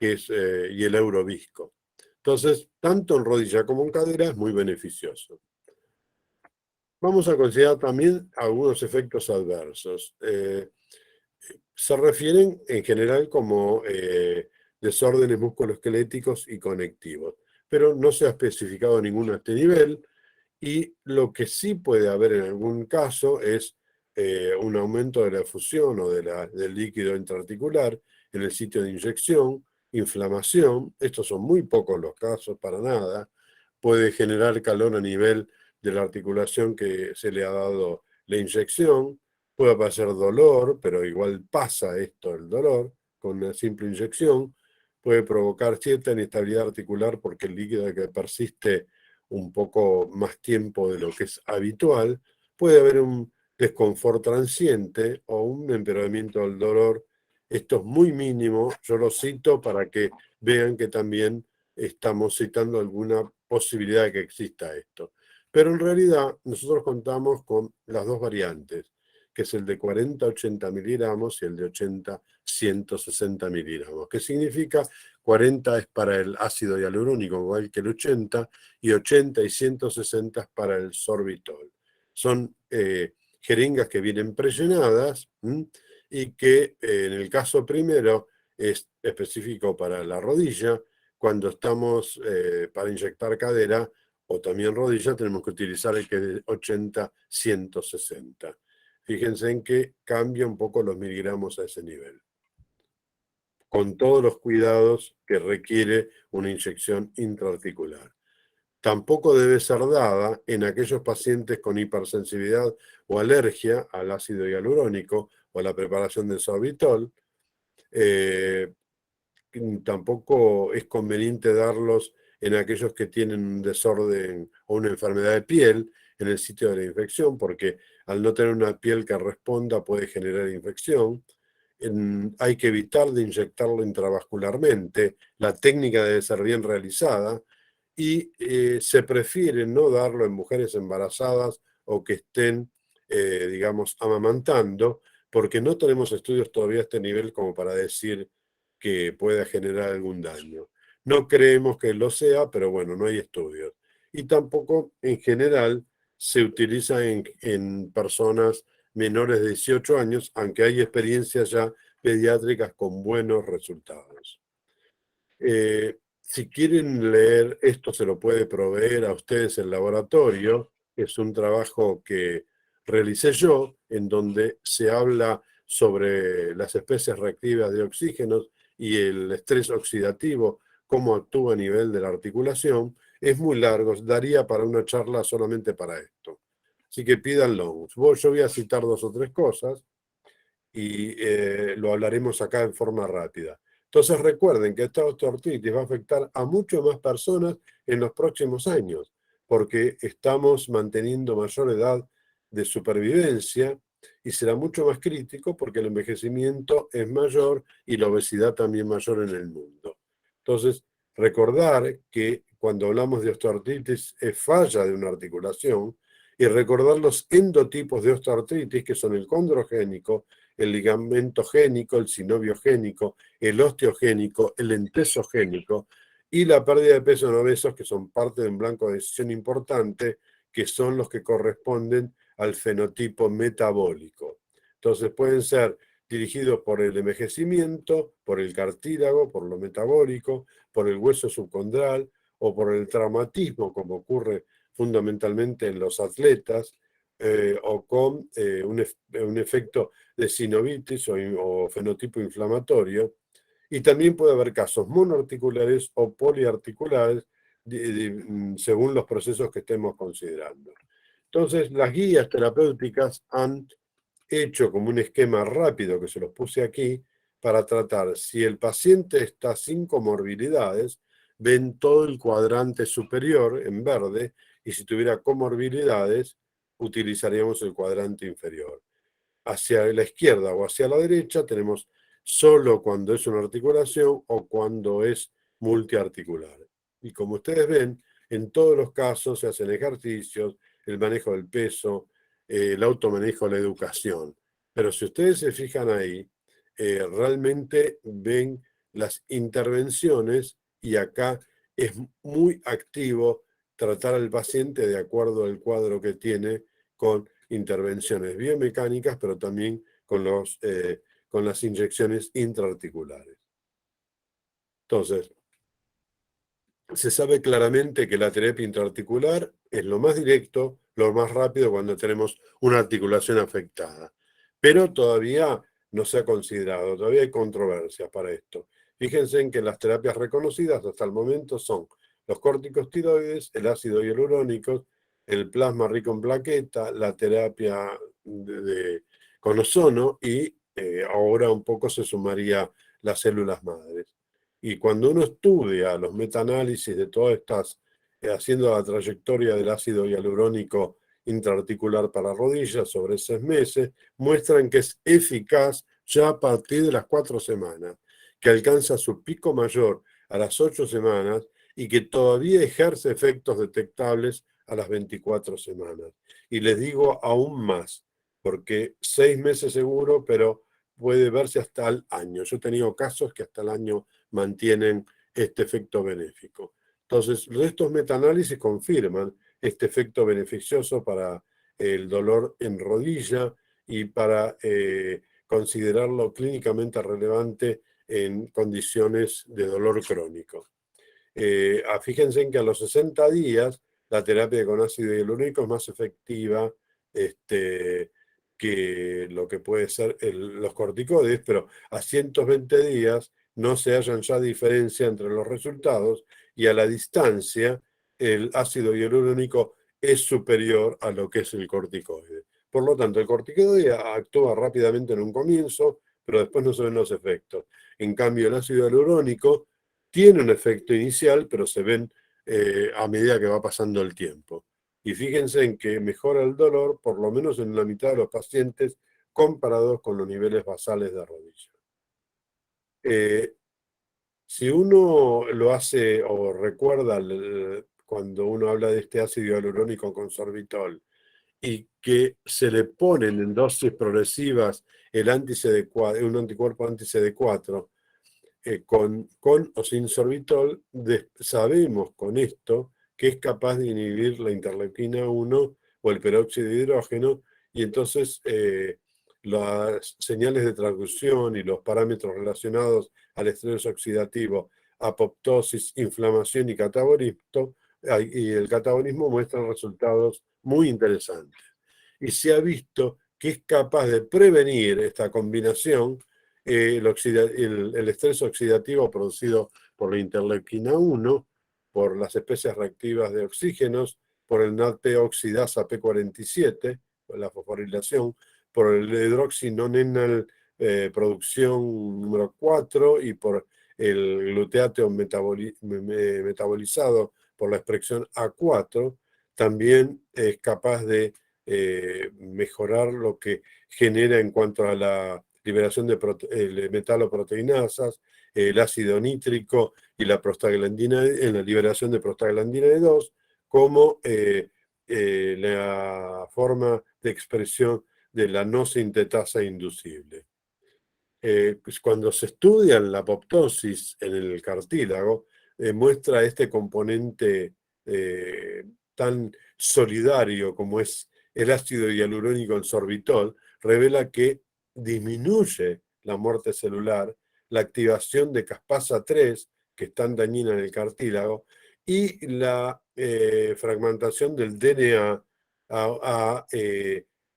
y el Eurovisco. Entonces, tanto en rodilla como en cadera es muy beneficioso. Vamos a considerar también algunos efectos adversos. Se refieren en general como desórdenes musculoesqueléticos y conectivos, pero no se ha especificado ninguno a este nivel, y lo que sí puede haber en algún caso es un aumento de la efusión o del líquido intraarticular en el sitio de inyección, inflamación, estos son muy pocos los casos, para nada, puede generar calor a nivel de la articulación que se le ha dado la inyección, puede pasar dolor, pero igual pasa esto, el dolor, con una simple inyección, puede provocar cierta inestabilidad articular porque el líquido que persiste un poco más tiempo de lo que es habitual, puede haber un desconfort transiente o un empeoramiento del dolor. Esto es muy mínimo, yo lo cito para que vean que también estamos citando alguna posibilidad de que exista esto. Pero en realidad nosotros contamos con las dos variantes, que es el de 40-80 miligramos y el de 80-160 miligramos. ¿Qué significa? 40 es para el ácido hialurónico, igual que el 80, y 80 y 160 es para el sorbitol. Son jeringas que vienen presionadas y que en el caso primero es específico para la rodilla. Cuando estamos para inyectar cadera o también rodilla, tenemos que utilizar el que es de 80-160. Fíjense en que cambia un poco los miligramos a ese nivel, con todos los cuidados que requiere una inyección intraarticular. Tampoco debe ser dada en aquellos pacientes con hipersensibilidad o alergia al ácido hialurónico o a la preparación del sorbitol. Tampoco es conveniente darlos en aquellos que tienen un desorden o una enfermedad de piel en el sitio de la infección, porque al no tener una piel que responda puede generar infección. Hay que evitar de inyectarlo intravascularmente, la técnica debe ser bien realizada, y se prefiere no darlo en mujeres embarazadas o que estén, digamos, amamantando, porque no tenemos estudios todavía a este nivel como para decir que pueda generar algún daño. No creemos que lo sea, pero bueno, no hay estudios. Y tampoco en general se utiliza en personas menores de 18 años, aunque hay experiencias ya pediátricas con buenos resultados. Si quieren leer esto, se lo puede proveer a ustedes el laboratorio. Es un trabajo que realicé yo, en donde se habla sobre las especies reactivas de oxígenos y el estrés oxidativo, cómo actúa a nivel de la articulación. Es muy largo, daría para una charla solamente para esto. Así que pídanlo. Yo voy a citar 2 o 3 cosas. y lo hablaremos acá en forma rápida. Entonces recuerden que esta osteoartritis va a afectar a muchas más personas en los próximos años, porque estamos manteniendo mayor edad de supervivencia y será mucho más crítico porque el envejecimiento es mayor y la obesidad también mayor en el mundo. Entonces, recordar que cuando hablamos de osteoartritis es falla de una articulación y recordar los endotipos de osteoartritis que son el condrogénico, el ligamentogénico, el sinoviogénico, el osteogénico, el entesogénico y la pérdida de peso en obesos, que son parte de un blanco de decisión importante, que son los que corresponden al fenotipo metabólico. Entonces pueden ser dirigidos por el envejecimiento, por el cartílago, por lo metabólico, por el hueso subcondral o por el traumatismo, como ocurre fundamentalmente en los atletas, o con un efecto de sinovitis o fenotipo inflamatorio. Y también puede haber casos monoarticulares o poliarticulares según los procesos que estemos considerando. Entonces, las guías terapéuticas han hecho como un esquema rápido que se los puse aquí para tratar si el paciente está sin comorbilidades, ven todo el cuadrante superior en verde y si tuviera comorbilidades, utilizaríamos el cuadrante inferior. Hacia la izquierda o hacia la derecha tenemos solo cuando es una articulación o cuando es multiarticular. Y como ustedes ven, en todos los casos se hacen ejercicios, el manejo del peso, el automanejo, la educación. Pero si ustedes se fijan ahí, realmente ven las intervenciones y acá es muy activo tratar al paciente de acuerdo al cuadro que tiene con intervenciones biomecánicas, pero también con las inyecciones intraarticulares. Entonces, se sabe claramente que la terapia intraarticular es lo más directo, lo más rápido cuando tenemos una articulación afectada. Pero todavía no se ha considerado, todavía hay controversias para esto. Fíjense en que las terapias reconocidas hasta el momento son los corticosteroides, el ácido hialurónico, el plasma rico en plaqueta, la terapia con ozono y ahora un poco se sumaría las células madres. Y cuando uno estudia los metaanálisis de todas estas, haciendo la trayectoria del ácido hialurónico intraarticular para rodillas sobre 6 meses, muestran que es eficaz ya a partir de las 4 semanas, que alcanza su pico mayor a las 8 semanas y que todavía ejerce efectos detectables a las 24 semanas. Y les digo aún más, porque 6 meses seguro, pero puede verse hasta el año. Yo he tenido casos que hasta el año mantienen este efecto benéfico. Entonces, estos metaanálisis confirman este efecto beneficioso para el dolor en rodilla y para considerarlo clínicamente relevante en condiciones de dolor crónico. Fíjense en que a los 60 días la terapia con ácido hialurónico es más efectiva que lo que puede ser los corticoides, pero a 120 días no se hallan ya diferencia entre los resultados y a la distancia el ácido hialurónico es superior a lo que es el corticoide. Por lo tanto, el corticoide actúa rápidamente en un comienzo, pero después no se ven los efectos. En cambio, el ácido hialurónico tiene un efecto inicial, pero se ven a medida que va pasando el tiempo. Y fíjense en que mejora el dolor, por lo menos en la mitad de los pacientes, comparados con los niveles basales de rodilla. Si uno lo hace o recuerda cuando uno habla de este ácido hialurónico con sorbitol y que se le ponen en dosis progresivas un anticuerpo anti-CD4, con o sin sorbitol, sabemos con esto que es capaz de inhibir la interleuquina 1 o el peróxido de hidrógeno, y entonces las señales de transducción y los parámetros relacionados al estrés oxidativo, apoptosis, inflamación y catabolismo, y el catabolismo muestran resultados muy interesantes. Y se ha visto que es capaz de prevenir esta combinación el estrés oxidativo producido por la interleuquina 1, por las especies reactivas de oxígenos, por el NADP-oxidasa P47, por la fosforilación, por el hidroxinonenal producción número 4 y por el gluteáteo metabolizado por la expresión A4, también es capaz de mejorar lo que genera en cuanto a la liberación de metaloproteinasas, el ácido nítrico y la prostaglandina, en la liberación de prostaglandina D2, como la forma de expresión de la no sintetasa inducible. Pues cuando se estudia la apoptosis en el cartílago, muestra este componente tan solidario como es el ácido hialurónico en sorbitol, revela que disminuye la muerte celular, la activación de caspasa 3, que es tan dañina en el cartílago, y la fragmentación del DNA a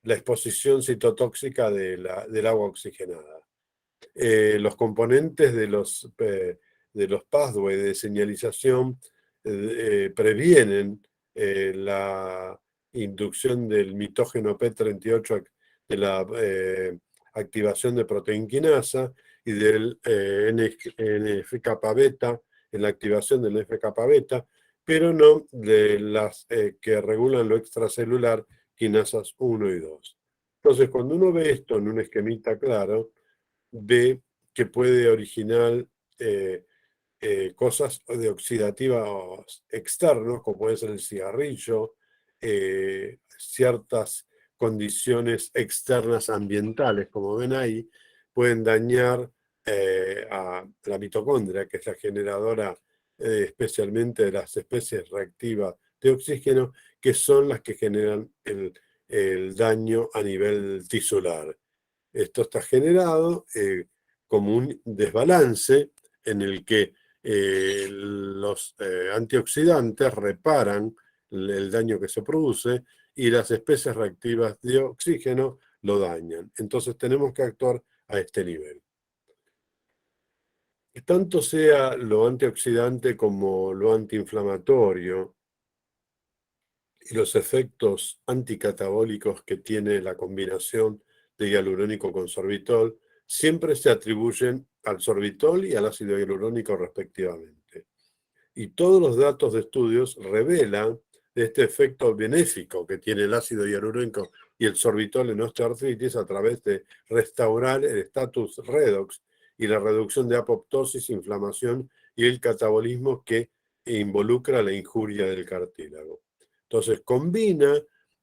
la exposición citotóxica del agua oxigenada. Los componentes de los pathways de señalización previenen la inducción del mitógeno P38, de la activación de proteinquinasa y del NF-kappa beta, en la activación del NF-kappa beta, pero no de las que regulan lo extracelular, quinasas 1 y 2. Entonces, cuando uno ve esto en un esquemita claro, ve que puede originar cosas de oxidativas externos, como puede ser el cigarrillo, ciertas condiciones externas ambientales, como ven ahí, pueden dañar a la mitocondria, que es la generadora especialmente de las especies reactivas de oxígeno, que son las que generan el daño a nivel tisular. Esto está generado como un desbalance en el que los antioxidantes reparan el daño que se produce y las especies reactivas de oxígeno lo dañan. Entonces tenemos que actuar a este nivel. Tanto sea lo antioxidante como lo antiinflamatorio y los efectos anticatabólicos que tiene la combinación de hialurónico con sorbitol, siempre se atribuyen al sorbitol y al ácido hialurónico respectivamente. Y todos los datos de estudios revelan este efecto benéfico que tiene el ácido hialurónico y el sorbitol en osteoartritis a través de restaurar el status redox y la reducción de apoptosis, inflamación y el catabolismo que involucra la injuria del cartílago. Entonces combina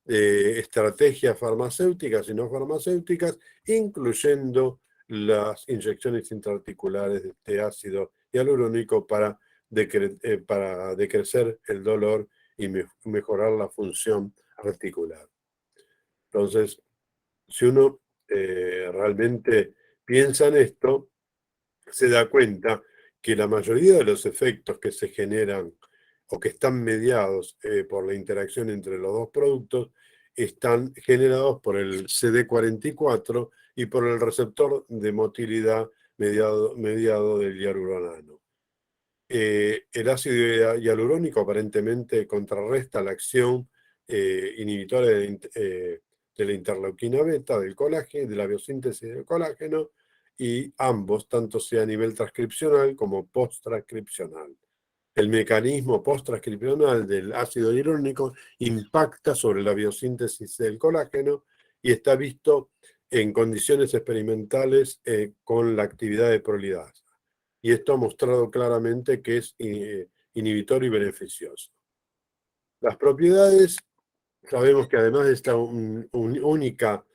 estrategias farmacéuticas y no farmacéuticas, incluyendo las inyecciones intraarticulares de este ácido hialurónico para decrecer el dolor y mejorar la función articular. Entonces, si uno realmente piensa en esto, se da cuenta que la mayoría de los efectos que se generan o que están mediados por la interacción entre los dos productos están generados por el CD44 y por el receptor de motilidad mediado del hialuronano. El ácido hialurónico aparentemente contrarresta la acción inhibitoria de la interleuquina beta, del colágeno, de la biosíntesis del colágeno, y ambos, tanto sea a nivel transcripcional como post-transcripcional. El mecanismo post-transcripcional del ácido hialurónico impacta sobre la biosíntesis del colágeno y está visto en condiciones experimentales con la actividad de prolidasa. Y esto ha mostrado claramente que es inhibitor y beneficioso. Las propiedades, sabemos que además de esta única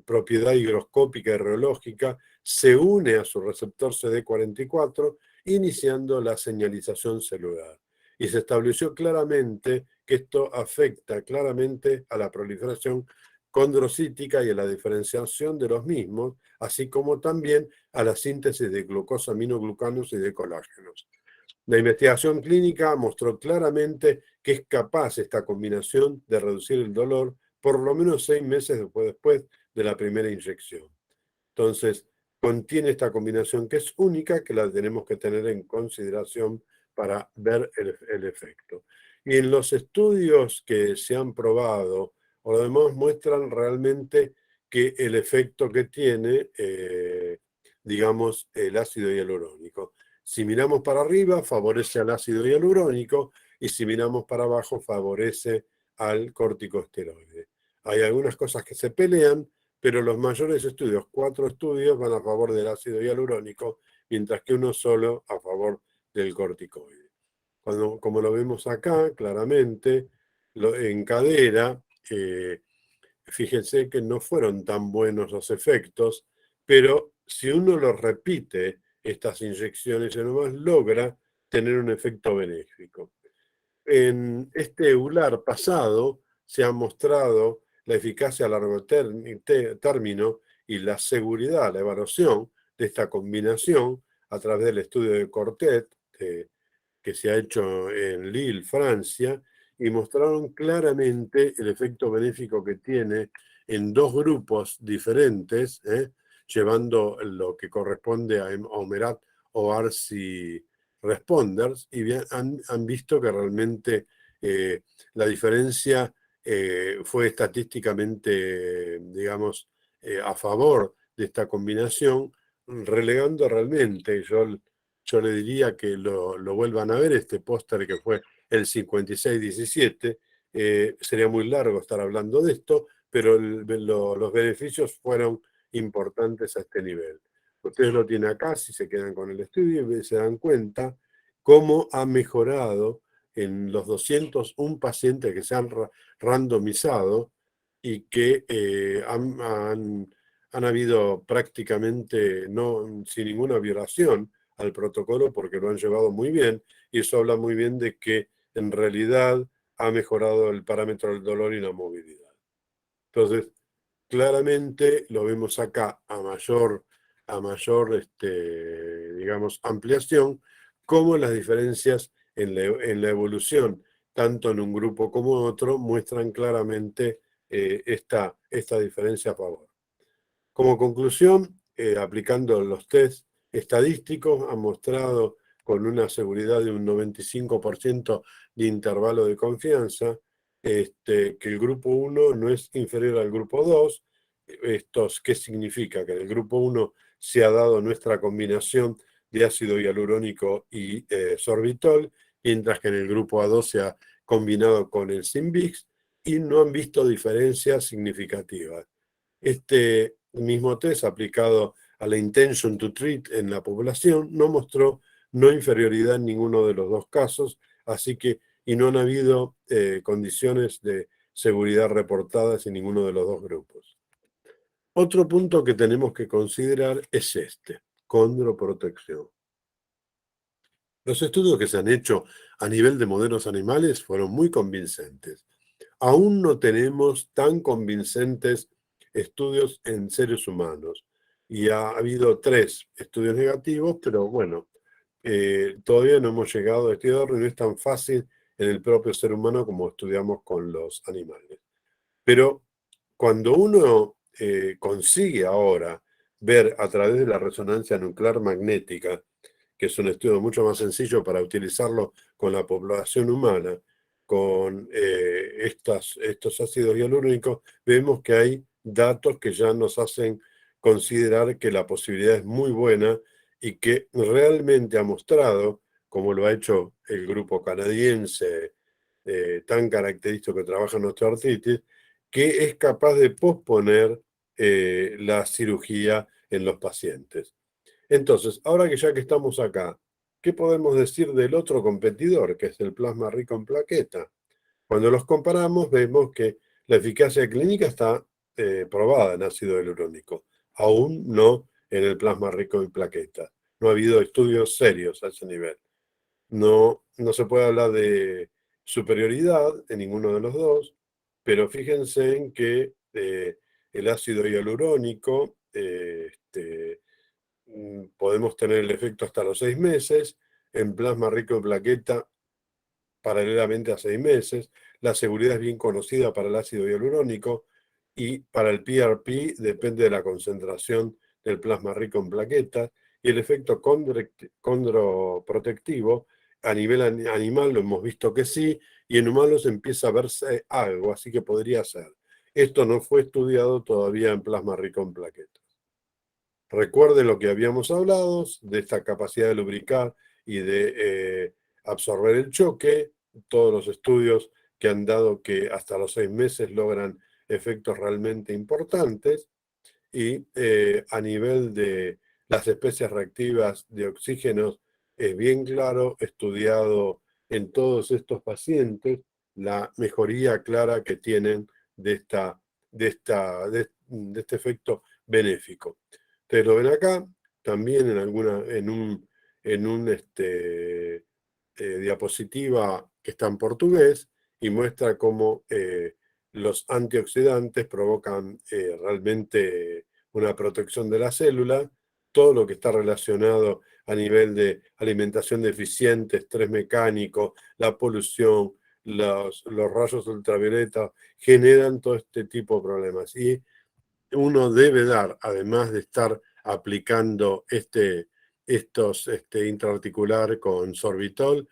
propiedad higroscópica y reológica, se une a su receptor CD44, iniciando la señalización celular. Y se estableció claramente que esto afecta claramente a la proliferación condrocítica y a la diferenciación de los mismos, así como también a la síntesis de glucosaminoglucanos y de colágenos. La investigación clínica mostró claramente que es capaz esta combinación de reducir el dolor por lo menos 6 meses después de la primera inyección. Entonces, contiene esta combinación que es única, que la tenemos que tener en consideración para ver el efecto. Y en los estudios que se han probado, o lo demás muestran realmente que el efecto que tiene, digamos, el ácido hialurónico. Si miramos para arriba, favorece al ácido hialurónico, y si miramos para abajo, favorece al corticosteroide. Hay algunas cosas que se pelean, pero los mayores estudios, 4 estudios, van a favor del ácido hialurónico, mientras que uno solo a favor del corticoide. Como lo vemos acá, claramente, en cadera, fíjense que no fueron tan buenos los efectos, pero si uno los repite, estas inyecciones, nomás logra tener un efecto benéfico. En este EULAR pasado se ha mostrado la eficacia a largo término y la seguridad, la evaluación de esta combinación a través del estudio de Cortet, que se ha hecho en Lille, Francia, y mostraron claramente el efecto benéfico que tiene en 2 grupos diferentes, llevando lo que corresponde a OMERAT o ARSI responders, y han visto que realmente la diferencia fue estadísticamente, digamos, a favor de esta combinación, relegando realmente, yo le diría que lo vuelvan a ver, este póster que fue el 56-17, sería muy largo estar hablando de esto, pero los beneficios fueron importantes a este nivel. Ustedes lo tienen acá, si se quedan con el estudio, y se dan cuenta cómo ha mejorado en los 201 pacientes que se han randomizado y que han habido prácticamente sin ninguna violación al protocolo, porque lo han llevado muy bien, y eso habla muy bien de que en realidad ha mejorado el parámetro del dolor y la movilidad. Entonces, claramente lo vemos acá a mayor digamos, ampliación, como las diferencias en la evolución, tanto en un grupo como en otro, muestran claramente esta diferencia a favor. Como conclusión, aplicando los test estadísticos, han mostrado con una seguridad de un 95% de intervalo de confianza, que el grupo 1 no es inferior al grupo 2. ¿Qué significa? Que en el grupo 1 se ha dado nuestra combinación de ácido hialurónico y sorbitol, mientras que en el grupo A2 se ha combinado con el Simbix, y no han visto diferencias significativas. Este mismo test aplicado a la intention to treat en la población no mostró no inferioridad en ninguno de los 2 casos, y no han habido condiciones de seguridad reportadas en ninguno de los 2 grupos. Otro punto que tenemos que considerar es condroprotección. Los estudios que se han hecho a nivel de modelos animales fueron muy convincentes. Aún no tenemos tan convincentes estudios en seres humanos, y ha habido 3 estudios negativos, pero bueno, todavía no hemos llegado a este orden, no es tan fácil en el propio ser humano como estudiamos con los animales. Pero cuando uno consigue ahora ver a través de la resonancia nuclear magnética, que es un estudio mucho más sencillo para utilizarlo con la población humana, con estos ácidos hialurónicos, vemos que hay datos que ya nos hacen considerar que la posibilidad es muy buena, y que realmente ha mostrado, como lo ha hecho el grupo canadiense tan característico que trabaja en osteoartritis, que es capaz de posponer la cirugía en los pacientes. Entonces, ahora que ya que estamos acá, ¿qué podemos decir del otro competidor, que es el plasma rico en plaqueta? Cuando los comparamos, vemos que la eficacia clínica está probada en ácido hialurónico, aún no en el plasma rico en plaquetas. No ha habido estudios serios a ese nivel. No se puede hablar de superioridad en ninguno de los 2, pero fíjense en que el ácido hialurónico, podemos tener el efecto hasta los 6 meses, en plasma rico en plaqueta paralelamente a 6 meses, la seguridad es bien conocida para el ácido hialurónico, y para el PRP depende de la concentración del plasma rico en plaquetas, y el efecto condroprotectivo a nivel animal lo hemos visto que sí, y en humanos empieza a verse algo, así que podría ser. Esto no fue estudiado todavía en plasma rico en plaquetas. Recuerde lo que habíamos hablado de esta capacidad de lubricar y de absorber el choque, todos los estudios que han dado que hasta los 6 meses logran efectos realmente importantes, y a nivel de las especies reactivas de oxígenos es bien claro, estudiado en todos estos pacientes, la mejoría clara que tienen de este efecto benéfico. Ustedes lo ven acá, también en un diapositiva que está en portugués y muestra cómo los antioxidantes provocan realmente una protección de la célula, todo lo que está relacionado a nivel de alimentación deficiente, estrés mecánico, la polución, los rayos ultravioleta, generan todo este tipo de problemas. Y uno debe dar, además de estar aplicando estos intraarticular con sorbitol,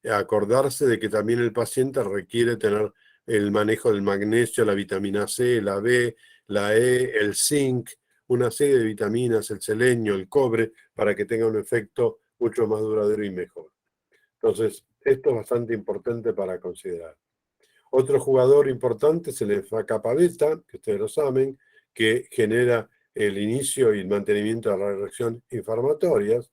acordarse de que también el paciente requiere tener el manejo del magnesio, la vitamina C, la B, la E, el zinc, una serie de vitaminas, el selenio, el cobre, para que tenga un efecto mucho más duradero y mejor. Entonces, esto es bastante importante para considerar. Otro jugador importante es el alfa-kappa beta, que ustedes lo saben, que genera el inicio y el mantenimiento de la reacción inflamatorias.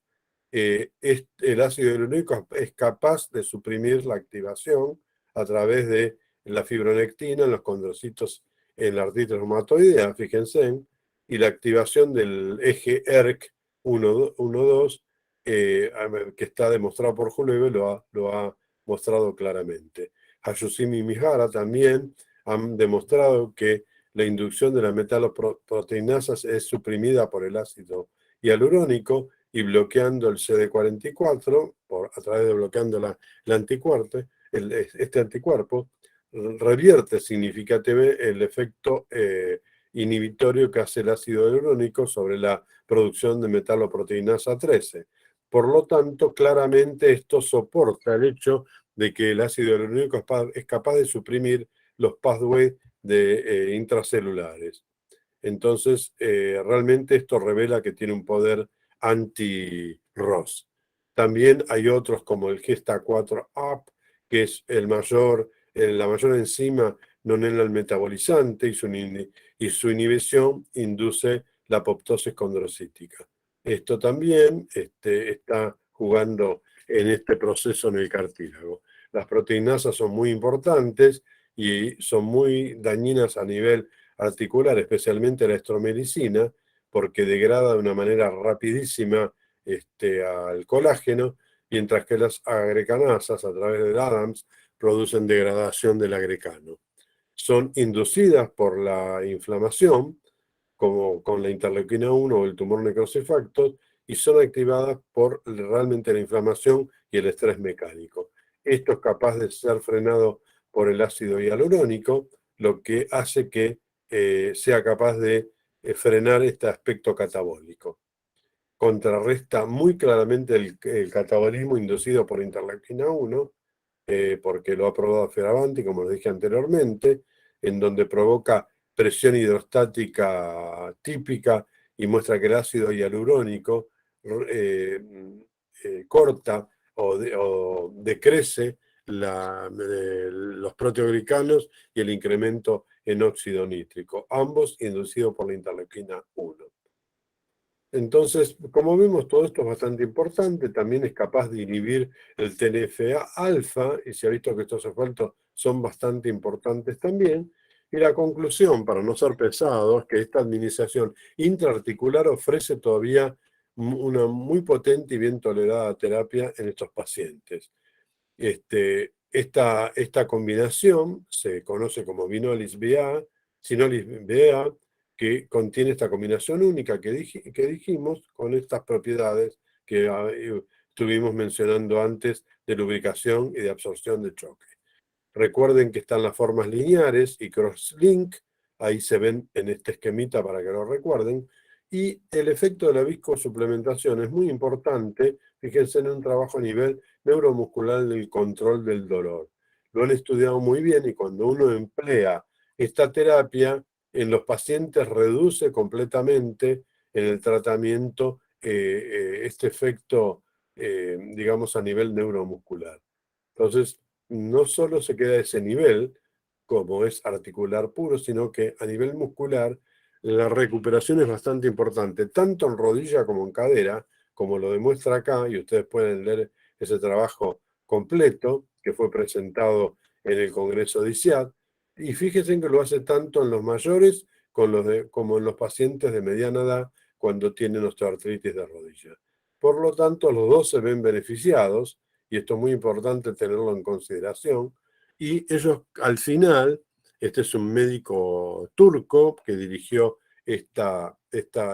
El ácido hialurónico es capaz de suprimir la activación a través de la fibronectina en los condrocitos en la artritis reumatoidea, fíjense, y la activación del eje ERK1-2, que está demostrado por Huleve, lo ha mostrado claramente. Hayashimi y Mihara también han demostrado que la inducción de las metaloproteinasas es suprimida por el ácido hialurónico y bloqueando el CD44, a través de bloqueando este anticuerpo, revierte significativamente el efecto inhibitorio que hace el ácido hialurónico sobre la producción de metaloproteinasa 13. Por lo tanto, claramente esto soporta el hecho de que el ácido hialurónico es capaz de suprimir los pathways intracelulares. Entonces, realmente esto revela que tiene un poder anti-ROS. También hay otros como el GESTA4-AP, que es la mayor enzima non enal metabolizante y su inhibición induce la apoptosis condrocítica. Esto también está jugando en este proceso en el cartílago. Las proteinasas son muy importantes y son muy dañinas a nivel articular, especialmente la estromericina, porque degrada de una manera rapidísima al colágeno, mientras que las agrecanasas, a través del ADAMS, producen degradación del agrecano. Son inducidas por la inflamación, como con la interleuquina 1 o el tumor necrosis factor, y son activadas por realmente la inflamación y el estrés mecánico. Esto es capaz de ser frenado por el ácido hialurónico, lo que hace que sea capaz de frenar este aspecto catabólico. Contrarresta muy claramente el catabolismo inducido por interleuquina 1, porque lo ha probado Fioravanti, como les dije anteriormente, en donde provoca presión hidrostática típica y muestra que el ácido hialurónico corta o decrece los proteoglicanos y el incremento en óxido nítrico, ambos inducidos por la interleuquina 1. Entonces, como vemos, todo esto es bastante importante, también es capaz de inhibir el TNF-alfa, y se ha visto que estos efectos son bastante importantes también. Y la conclusión, para no ser pesado, es que esta administración intraarticular ofrece todavía una muy potente y bien tolerada terapia en estos pacientes. Esta combinación se conoce como Sinolis-BA, que contiene esta combinación única que dijimos, con estas propiedades que estuvimos mencionando antes de lubricación y de absorción de choque. Recuerden que están las formas lineares y crosslink, ahí se ven en este esquemita para que lo recuerden, y el efecto de la viscosuplementación es muy importante, fíjense en un trabajo a nivel neuromuscular del control del dolor. Lo han estudiado muy bien y cuando uno emplea esta terapia en los pacientes reduce completamente en el tratamiento este efecto, digamos, a nivel neuromuscular. Entonces, no solo se queda a ese nivel, como es articular puro, sino que a nivel muscular la recuperación es bastante importante, tanto en rodilla como en cadera, como lo demuestra acá, y ustedes pueden leer ese trabajo completo que fue presentado en el Congreso de ISIAD, y fíjense que lo hace tanto en los mayores como en los pacientes de mediana edad cuando tienen osteoartritis de rodilla. Por lo tanto, los dos se ven beneficiados, y esto es muy importante tenerlo en consideración, y ellos al final, este es un médico turco que dirigió esta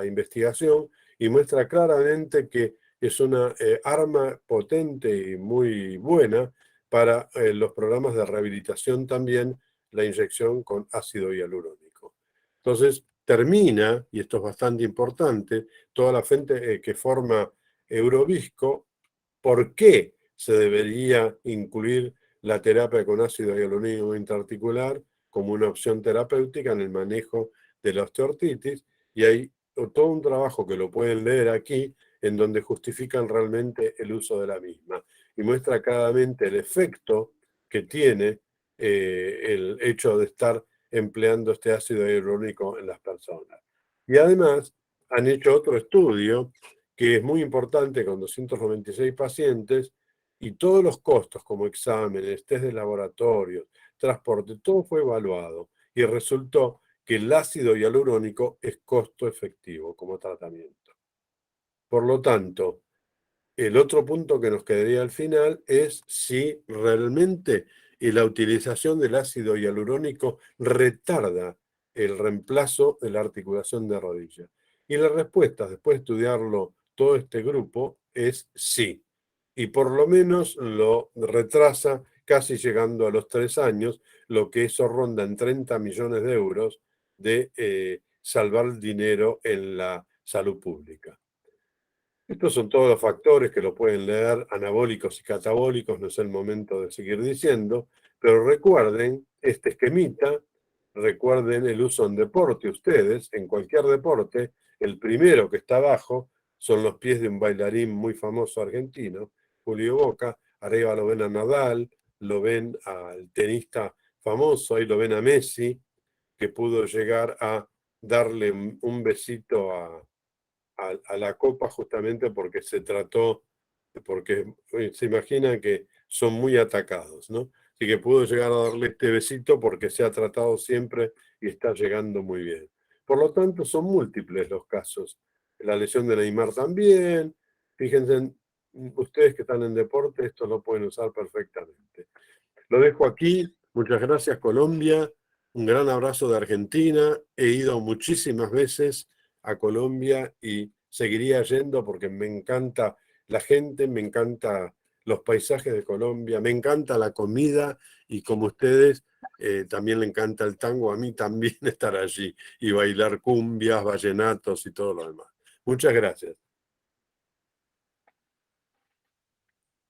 investigación y muestra claramente que es una arma potente y muy buena para los programas de rehabilitación también, la inyección con ácido hialurónico. Entonces termina, y esto es bastante importante, toda la gente que forma Eurovisco, ¿por qué se debería incluir la terapia con ácido hialurónico intraarticular como una opción terapéutica en el manejo de la osteoartritis? Y hay todo un trabajo que lo pueden leer aquí, en donde justifican realmente el uso de la misma y muestra claramente el efecto que tiene el hecho de estar empleando este ácido hialurónico en las personas. Y además han hecho otro estudio que es muy importante con 296 pacientes, y todos los costos como exámenes, test de laboratorio, transporte, todo fue evaluado y resultó que el ácido hialurónico es costo efectivo como tratamiento. Por lo tanto, el otro punto que nos quedaría al final es si realmente la utilización del ácido hialurónico retarda el reemplazo de la articulación de rodilla. Y la respuesta, después de estudiarlo todo este grupo, es sí. Y por lo menos lo retrasa casi llegando a los 3 años, lo que eso ronda en 30 millones de euros de salvar dinero en la salud pública. Estos son todos los factores que lo pueden leer, anabólicos y catabólicos, no es el momento de seguir diciendo, pero recuerden este esquemita, recuerden el uso en deporte ustedes, en cualquier deporte, el primero que está abajo son los pies de un bailarín muy famoso argentino, Julio Boca, arriba lo ven a Nadal, lo ven al tenista famoso, ahí lo ven a Messi, que pudo llegar a darle un besito a la copa justamente porque se trató, porque se imaginan que son muy atacados, ¿no? Así que pudo llegar a darle este besito porque se ha tratado siempre y está llegando muy bien. Por lo tanto, son múltiples los casos. La lesión de Neymar también. Fíjense, ustedes que están en deporte, esto lo pueden usar perfectamente. Lo dejo aquí. Muchas gracias, Colombia. Un gran abrazo de Argentina. He ido muchísimas veces a Colombia y seguiría yendo porque me encanta la gente, me encanta los paisajes de Colombia, me encanta la comida y como ustedes, también le encanta el tango, a mí también estar allí y bailar cumbias, vallenatos y todo lo demás. Muchas gracias.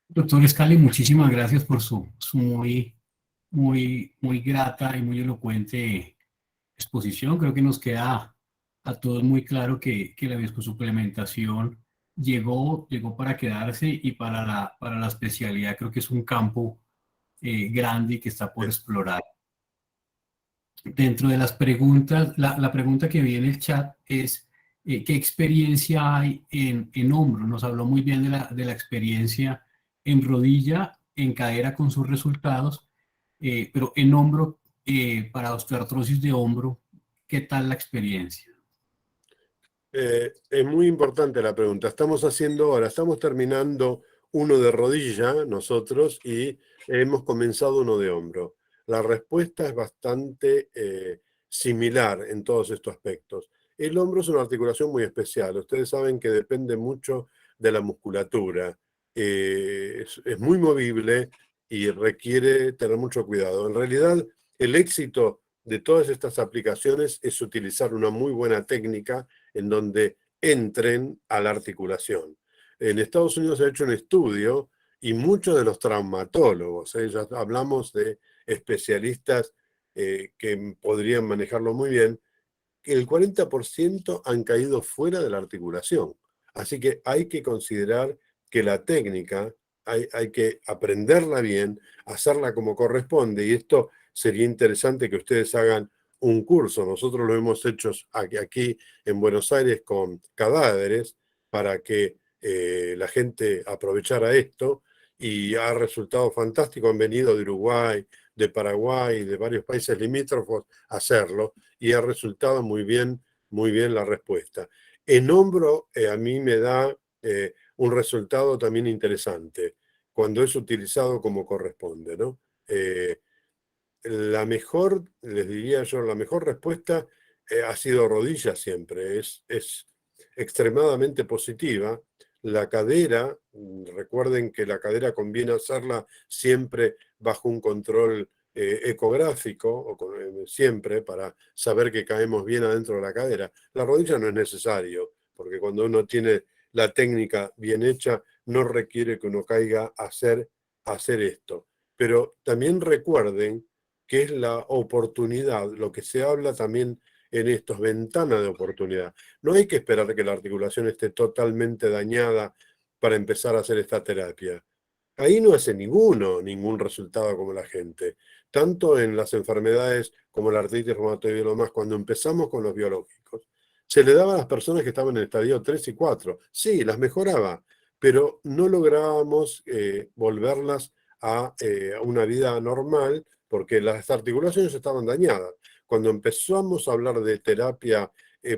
Doctor Scali, muchísimas gracias por su muy grata y muy elocuente exposición. Creo que nos queda a todos muy claro que la viscosuplementación llegó para quedarse, y para la especialidad creo que es un campo grande y que está por explorar. Dentro de las preguntas, la pregunta que vi en el chat es ¿qué experiencia hay en hombro? Nos habló muy bien de la experiencia en rodilla, en cadera con sus resultados, pero en hombro, para osteoartrosis de hombro, ¿qué tal la experiencia? Es muy importante la pregunta. Estamos terminando uno de rodilla nosotros y hemos comenzado uno de hombro. La respuesta es bastante similar en todos estos aspectos. El hombro es una articulación muy especial. Ustedes saben que depende mucho de la musculatura. Es muy movible y requiere tener mucho cuidado. En realidad, el éxito de todas estas aplicaciones es utilizar una muy buena técnica en donde entren a la articulación. En Estados Unidos se ha hecho un estudio y muchos de los traumatólogos, ya hablamos de especialistas que podrían manejarlo muy bien, el 40% han caído fuera de la articulación. Así que hay que considerar que la técnica hay que aprenderla bien, hacerla como corresponde, y esto sería interesante que ustedes hagan un curso. Nosotros lo hemos hecho aquí en Buenos Aires con cadáveres para que la gente aprovechara esto, y ha resultado fantástico. Han venido de Uruguay, de Paraguay, de varios países limítrofos a hacerlo, y ha resultado muy bien la respuesta. En hombro a mí me da un resultado también interesante cuando es utilizado como corresponde, ¿no? La mejor, les diría yo, la mejor respuesta ha sido rodilla siempre, es extremadamente positiva. La cadera, recuerden que la cadera conviene hacerla siempre bajo un control ecográfico, siempre para saber que caemos bien adentro de la cadera. La rodilla no es necesario, porque cuando uno tiene la técnica bien hecha, no requiere que uno caiga a hacer esto. Pero también recuerden que es la oportunidad, lo que se habla también en estos, ventanas de oportunidad. No hay que esperar que la articulación esté totalmente dañada para empezar a hacer esta terapia. Ahí no hace ningún resultado como la gente. Tanto en las enfermedades como la artritis reumatoide y lo más, cuando empezamos con los biológicos, se le daba a las personas que estaban en el estadio 3 y 4. Sí, las mejoraba, pero no lográbamos volverlas a una vida normal porque las articulaciones estaban dañadas. Cuando empezamos a hablar de terapia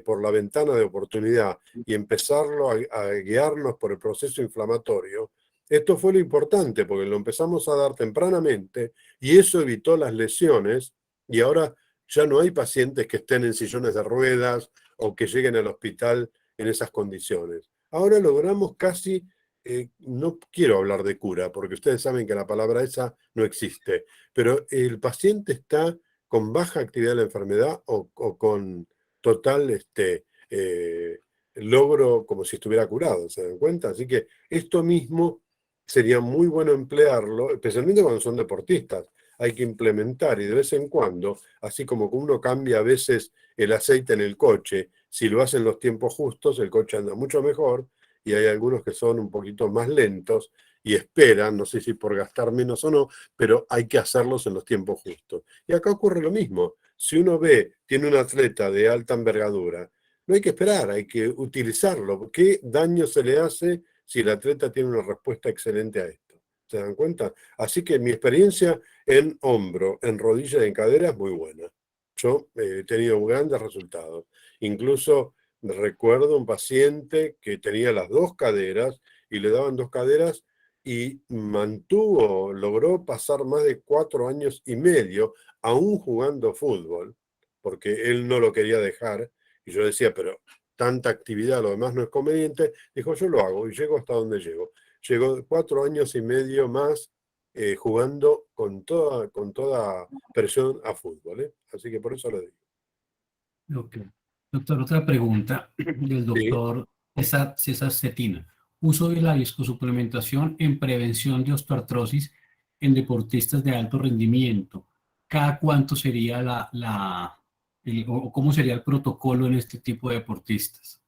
por la ventana de oportunidad y empezarlo a guiarnos por el proceso inflamatorio, esto fue lo importante, porque lo empezamos a dar tempranamente y eso evitó las lesiones, y ahora ya no hay pacientes que estén en sillones de ruedas o que lleguen al hospital en esas condiciones. Ahora logramos casi, no quiero hablar de cura, porque ustedes saben que la palabra esa no existe, pero el paciente está con baja actividad de la enfermedad o con total logro, como si estuviera curado, ¿se dan cuenta? Así que esto mismo sería muy bueno emplearlo, especialmente cuando son deportistas. Hay que implementar, y de vez en cuando, así como uno cambia a veces el aceite en el coche, si lo hacen los tiempos justos, el coche anda mucho mejor, y hay algunos que son un poquito más lentos y esperan, no sé si por gastar menos o no, pero hay que hacerlos en los tiempos justos. Y acá ocurre lo mismo. Si uno tiene un atleta de alta envergadura, no hay que esperar, hay que utilizarlo. ¿Qué daño se le hace si el atleta tiene una respuesta excelente a esto? ¿Se dan cuenta? Así que mi experiencia en hombro, en rodilla y en cadera es muy buena. Yo he tenido grandes resultados. Incluso recuerdo un paciente que tenía las dos caderas y le daban dos caderas y logró pasar más de 4 años y medio aún jugando fútbol, porque él no lo quería dejar. Y yo decía, pero tanta actividad, lo demás no es conveniente. Dijo, yo lo hago y llego hasta donde llego. Llegó 4 años y medio más jugando con toda presión a fútbol. Así que por eso lo digo. Ok. Doctor, otra pregunta del Sí. doctor César Cetina. Uso de la viscosuplementación en prevención de osteoartrosis en deportistas de alto rendimiento. ¿Cada cuánto sería o cómo sería el protocolo en este tipo de deportistas?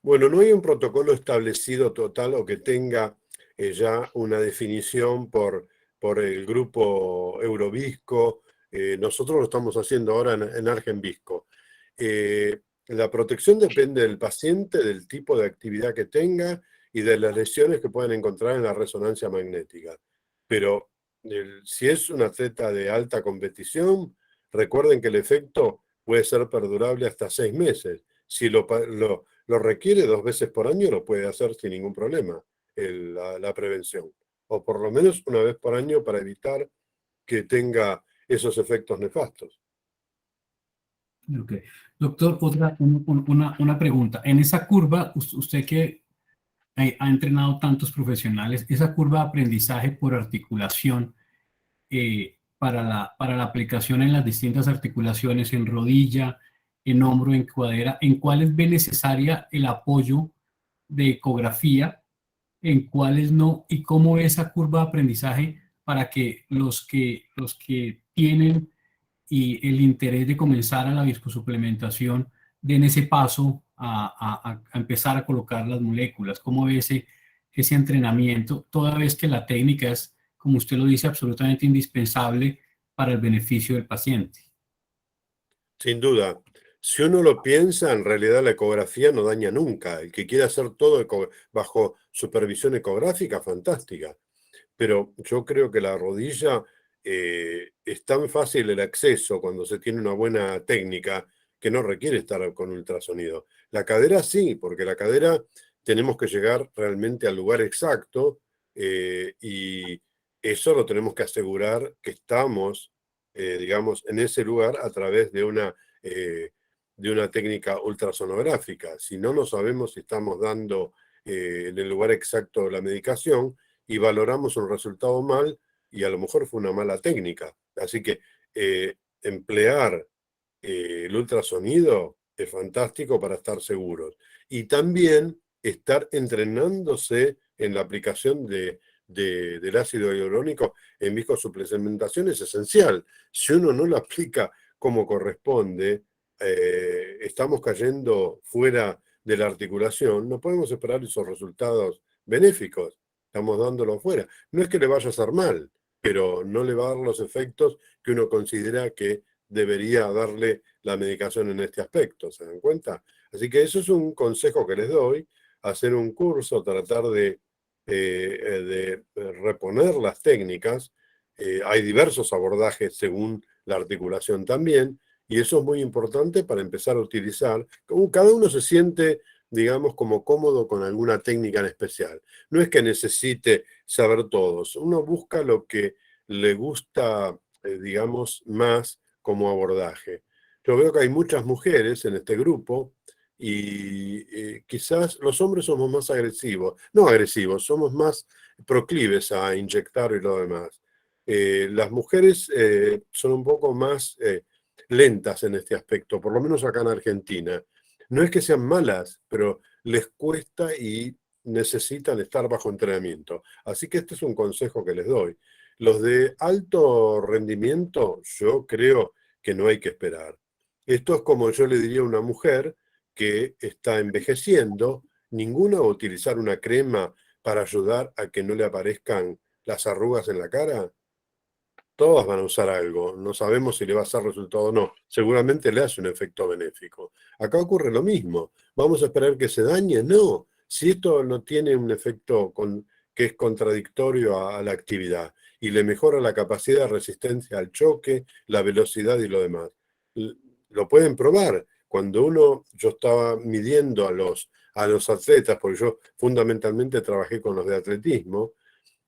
Bueno, no hay un protocolo establecido total o que tenga ya una definición por el grupo Eurovisco. Nosotros lo estamos haciendo ahora en Argenvisco. La protección depende del paciente, del tipo de actividad que tenga y de las lesiones que pueden encontrar en la resonancia magnética. Pero si es un atleta de alta competición, recuerden que el efecto puede ser perdurable hasta 6 meses. Si lo requiere 2 veces por año, lo puede hacer sin ningún problema, la prevención. O por lo menos una vez por año para evitar que tenga esos efectos nefastos. Ok. Doctor, una pregunta. En esa curva, usted que ha entrenado tantos profesionales, esa curva de aprendizaje por articulación para la aplicación en las distintas articulaciones, en rodilla, en hombro, en cadera, ¿en cuáles ve necesaria el apoyo de ecografía, en cuáles no, y cómo ve esa curva de aprendizaje para que los que tienen y el interés de comenzar a la viscosuplementación den ese paso a empezar a colocar las moléculas? ¿Cómo ve ese entrenamiento, toda vez que la técnica es, como usted lo dice, absolutamente indispensable para el beneficio del paciente? Sin duda. Si uno lo piensa, en realidad la ecografía no daña nunca. El que quiere hacer todo bajo supervisión ecográfica, fantástica. Pero yo creo que la rodilla es tan fácil el acceso cuando se tiene una buena técnica que no requiere estar con ultrasonido. La cadera sí, porque la cadera tenemos que llegar realmente al lugar exacto y eso lo tenemos que asegurar que estamos, digamos, en ese lugar a través de una técnica ultrasonográfica. Si no, no sabemos si estamos dando en el lugar exacto la medicación y valoramos un resultado mal y a lo mejor fue una mala técnica. Así que emplear el ultrasonido es fantástico para estar seguros. Y también estar entrenándose en la aplicación del ácido hialurónico en viscosuplementación es esencial. Si uno no lo aplica como corresponde, estamos cayendo fuera de la articulación, no podemos esperar esos resultados benéficos. Estamos dándolo fuera. No es que le vaya a hacer mal, pero no le va a dar los efectos que uno considera que debería darle la medicación en este aspecto, ¿se dan cuenta? Así que eso es un consejo que les doy, hacer un curso, tratar de reponer las técnicas. Hay diversos abordajes según la articulación también, y eso es muy importante para empezar a utilizar. Cada uno se siente, digamos, como cómodo con alguna técnica en especial. No es que necesite saber todos, uno busca lo que le gusta, digamos, más como abordaje. Yo veo que hay muchas mujeres en este grupo y quizás los hombres somos más agresivos, no agresivos, somos más proclives a inyectar y lo demás. Las mujeres son un poco más lentas en este aspecto, por lo menos acá en Argentina. No es que sean malas, pero les cuesta y necesitan estar bajo entrenamiento. Así que este es un consejo que les doy. Los de alto rendimiento, yo creo que no hay que esperar. Esto es como yo le diría a una mujer que está envejeciendo, ninguna va a utilizar una crema para ayudar a que no le aparezcan las arrugas en la cara. Todas van a usar algo, no sabemos si le va a hacer resultado o no. Seguramente le hace un efecto benéfico. Acá ocurre lo mismo. ¿Vamos a esperar que se dañe? No. Si esto no tiene un efecto que es contradictorio a la actividad y le mejora la capacidad de resistencia al choque, la velocidad y lo demás. Lo pueden probar. Yo estaba midiendo a los atletas, porque yo fundamentalmente trabajé con los de atletismo,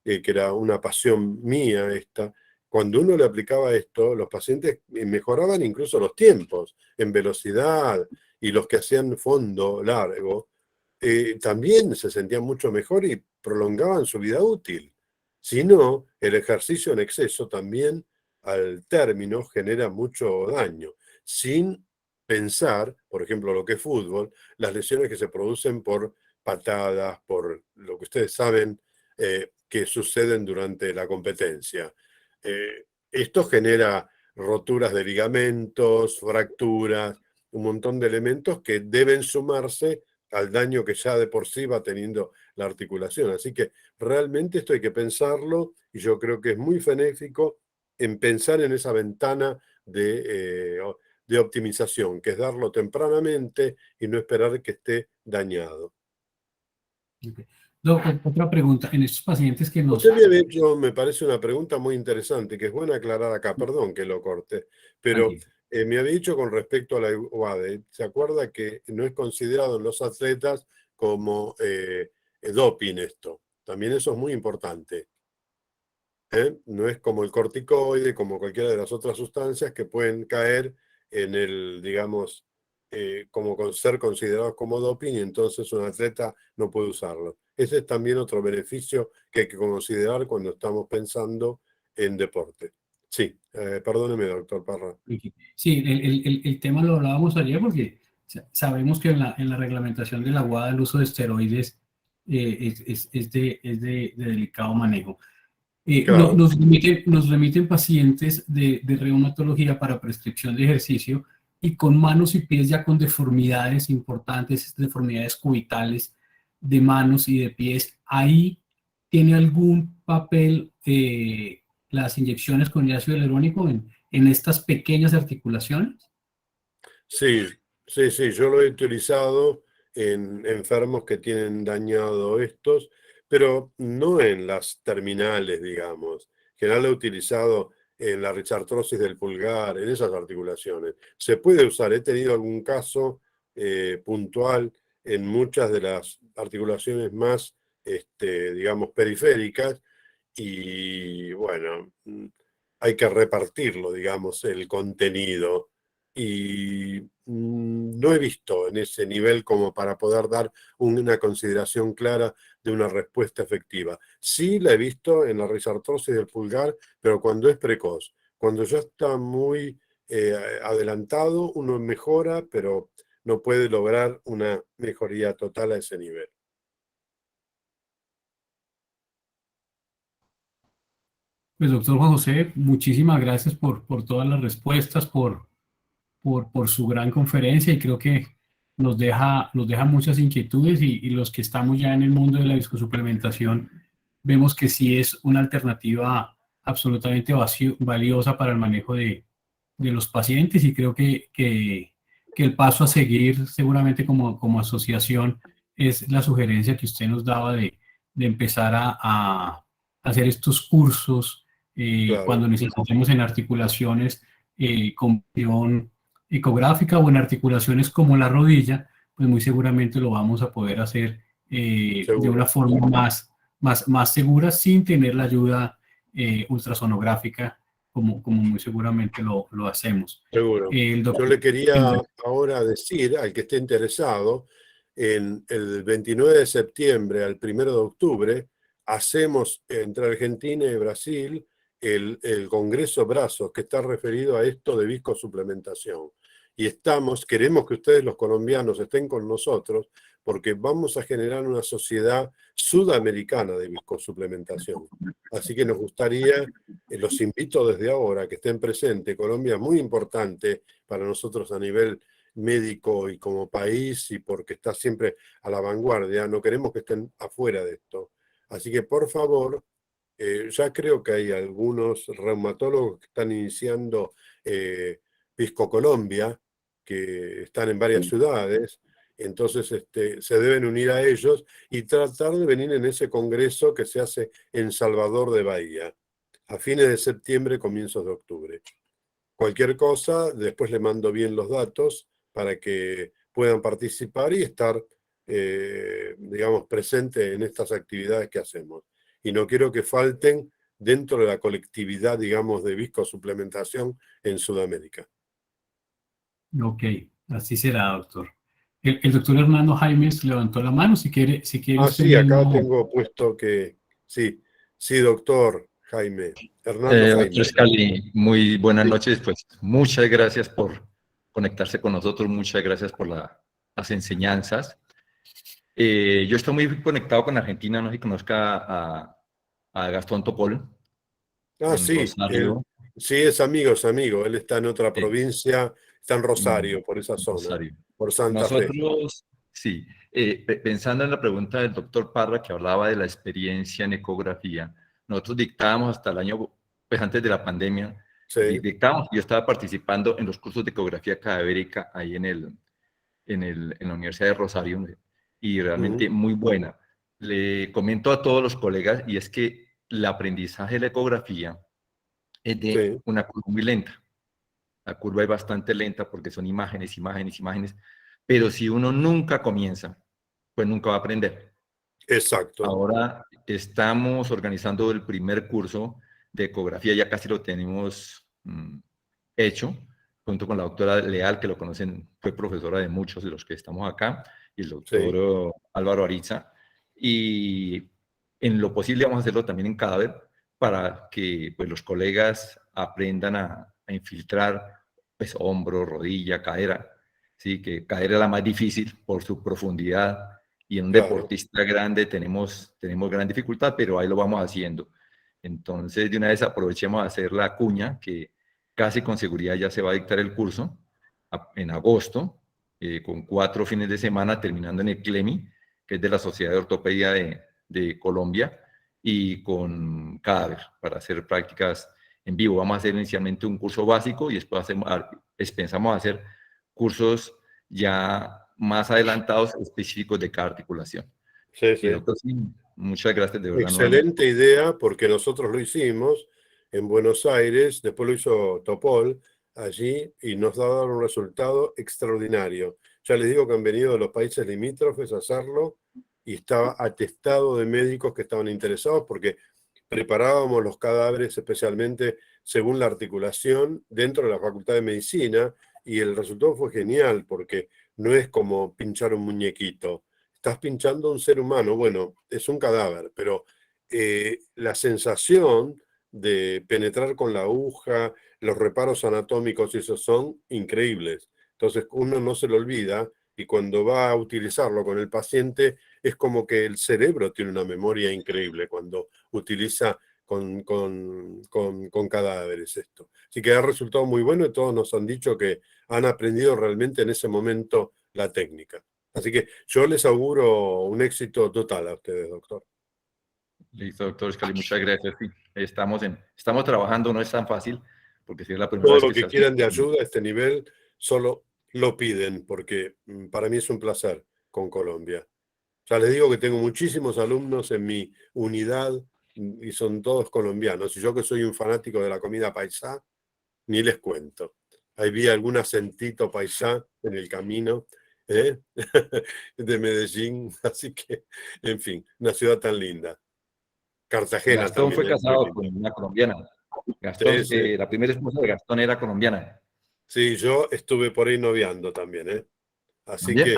que era una pasión mía esta. Cuando uno le aplicaba esto, los pacientes mejoraban incluso los tiempos en velocidad y los que hacían fondo largo también se sentían mucho mejor y prolongaban su vida útil. Si no, el ejercicio en exceso también al término genera mucho daño, sin pensar, por ejemplo, lo que es fútbol, las lesiones que se producen por patadas, por lo que ustedes saben que suceden durante la competencia. Esto genera roturas de ligamentos, fracturas, un montón de elementos que deben sumarse al daño que ya de por sí va teniendo la articulación. Así que realmente esto hay que pensarlo y yo creo que es muy benéfico en pensar en esa ventana de optimización, que es darlo tempranamente y no esperar que esté dañado. Okay. Doc, otra pregunta. En estos pacientes que nos... Usted me había hecho, me parece una pregunta muy interesante, que es buena aclarar acá, perdón que lo corte, pero Tranquilo. me había dicho con respecto a la UADE, ¿se acuerda que no es considerado en los atletas como doping esto? También eso es muy importante. No es como el corticoide, como cualquiera de las otras sustancias que pueden caer en el, digamos, como ser considerados como doping y entonces un atleta no puede usarlo. Ese es también otro beneficio que hay que considerar cuando estamos pensando en deporte. Sí, perdóneme, doctor Parra. Sí, el tema lo hablábamos ayer porque sabemos que en la reglamentación de la UADA el uso de esteroides es de delicado manejo. Claro, Nos remiten pacientes de reumatología para prescripción de ejercicio y con manos y pies ya con deformidades importantes, deformidades cubitales de manos y de pies. ¿Ahí tiene algún papel las inyecciones con ácido hialurónico en estas pequeñas articulaciones? sí, sí, sí, yo lo he utilizado en enfermos que tienen dañado estos, pero no en las terminales, digamos. En general lo he utilizado en la artrosis del pulgar, en esas articulaciones. Se puede usar, he tenido algún caso puntual en muchas de las articulaciones más, digamos, periféricas, y bueno, hay que repartirlo, digamos, el contenido. Y no he visto en ese nivel como para poder dar una consideración clara de una respuesta efectiva. Sí la he visto en la risartrosis del pulgar, pero cuando es precoz. Cuando ya está muy adelantado, uno mejora, pero no puede lograr una mejoría total a ese nivel. Pues doctor Juan José, muchísimas gracias por todas las respuestas, por su gran conferencia y creo que nos deja muchas inquietudes y los que estamos ya en el mundo de la viscosuplementación vemos que sí es una alternativa absolutamente valiosa para el manejo de los pacientes y creo que el paso a seguir seguramente como asociación es la sugerencia que usted nos daba de empezar a hacer estos cursos Claro, cuando necesitemos en articulaciones con visión ecográfica o en articulaciones como la rodilla, pues muy seguramente lo vamos a poder hacer de una seguro, forma más segura sin tener la ayuda ultrasonográfica como muy seguramente lo hacemos. seguro. El Yo doctor, le el quería doc- ahora decir al que esté interesado, en el 29 de septiembre al 1 de octubre, hacemos entre Argentina y Brasil el Congreso Brazos, que está referido a esto de viscosuplementación. Y queremos que ustedes los colombianos estén con nosotros porque vamos a generar una sociedad sudamericana de viscosuplementación. Así que nos gustaría, los invito desde ahora que estén presentes. Colombia es muy importante para nosotros a nivel médico y como país, y porque está siempre a la vanguardia. No queremos que estén afuera de esto. Así que por favor, ya creo que hay algunos reumatólogos que están iniciando Pisco Colombia, que están en varias ciudades. Entonces se deben unir a ellos y tratar de venir en ese congreso que se hace en Salvador de Bahía, a fines de septiembre, comienzos de octubre. Cualquier cosa, después le mando bien los datos para que puedan participar y estar, digamos, presente en estas actividades que hacemos. Y no quiero que falten dentro de la colectividad, digamos, de viscosuplementación en Sudamérica. ok, así será, doctor. El doctor Hernando Jaimes levantó la mano, si quiere Ah, usted sí, acá mismo. tengo puesto que, sí, sí, doctor Jaime, Hernando Doctor Jaime. Scali, muy buenas Sí, noches. Pues muchas gracias por conectarse con nosotros, muchas gracias por las enseñanzas. Yo estoy muy conectado con Argentina, no sé si conozca a Gastón Topol ah, en sí, él, Rosario. sí, es amigo, él está en otra eh, provincia, está en en Rosario, por esa zona, Rosario. por Santa Fe. Nosotros, sí, pensando en la pregunta del doctor Parra que hablaba de la experiencia en ecografía, nosotros dictábamos hasta el año, pues antes de la pandemia, Sí. dictábamos, yo estaba participando en los cursos de ecografía cadavérica ahí en la Universidad de Rosario y realmente Ujú. muy buena. Le comento a todos los colegas y es que el aprendizaje de la ecografía es de Sí, una curva muy lenta. La curva es bastante lenta porque son imágenes, imágenes, imágenes, pero si uno nunca comienza, pues nunca va a aprender. exacto. Ahora estamos organizando el primer curso de ecografía, ya casi lo tenemos hecho, junto con la doctora Leal, que lo conocen, fue profesora de muchos de los que estamos acá, y el Sí, doctor Álvaro Ariza. Y en lo posible vamos a hacerlo también en cadáver para que pues, los colegas aprendan a infiltrar pues, hombro, rodilla, cadera. Sí, que cadera es la más difícil por su profundidad y en un claro. deportista grande tenemos gran dificultad, pero ahí lo vamos haciendo. Entonces, de una vez aprovechemos a hacer la cuña, que casi con seguridad ya se va a dictar el curso en agosto, con 4 fines de semana, terminando en el CLEMI, que es de la Sociedad de Ortopedia de Colombia, y con Cadáver, para hacer prácticas en vivo. Vamos a hacer inicialmente un curso básico y después pensamos hacer cursos ya más adelantados, específicos de cada articulación. Sí, sí. Doctor, sí, muchas gracias de verdad. Excelente idea, porque nosotros lo hicimos en Buenos Aires, después lo hizo Topol allí y nos ha dado un resultado extraordinario. Ya les digo que han venido de los países limítrofes a hacerlo y estaba atestado de médicos que estaban interesados porque preparábamos los cadáveres especialmente según la articulación dentro de la Facultad de Medicina y el resultado fue genial porque no es como pinchar un muñequito. Estás pinchando un ser humano, bueno, es un cadáver, pero la sensación de penetrar con la aguja, los reparos anatómicos, esos son increíbles. Entonces uno no se lo olvida y cuando va a utilizarlo con el paciente es como que el cerebro tiene una memoria increíble cuando utiliza con cadáveres esto. Así que ha resultado muy bueno y todos nos han dicho que han aprendido realmente en ese momento la técnica. Así que yo les auguro un éxito total a ustedes, doctor. Listo, doctor Scali, muchas gracias. Sí, estamos trabajando, no es tan fácil, porque si es la primera Todo vez lo que que se hace. quieran de ayuda a este nivel, solo lo piden, porque para mí es un placer con Colombia. Ya les digo que tengo muchísimos alumnos en mi unidad y son todos colombianos. Y yo que soy un fanático de la comida paisá, ni les cuento. Ahí vi algún acentito paisá en el camino de Medellín. Así que, en fin, una ciudad tan linda. Cartagena Gastón también fue es muy casado linda. con una colombiana. Gastón, Sí, sí. la primera esposa de Gastón era colombiana. Sí, yo estuve por ahí noviando también, ¿eh? Así ¿También? que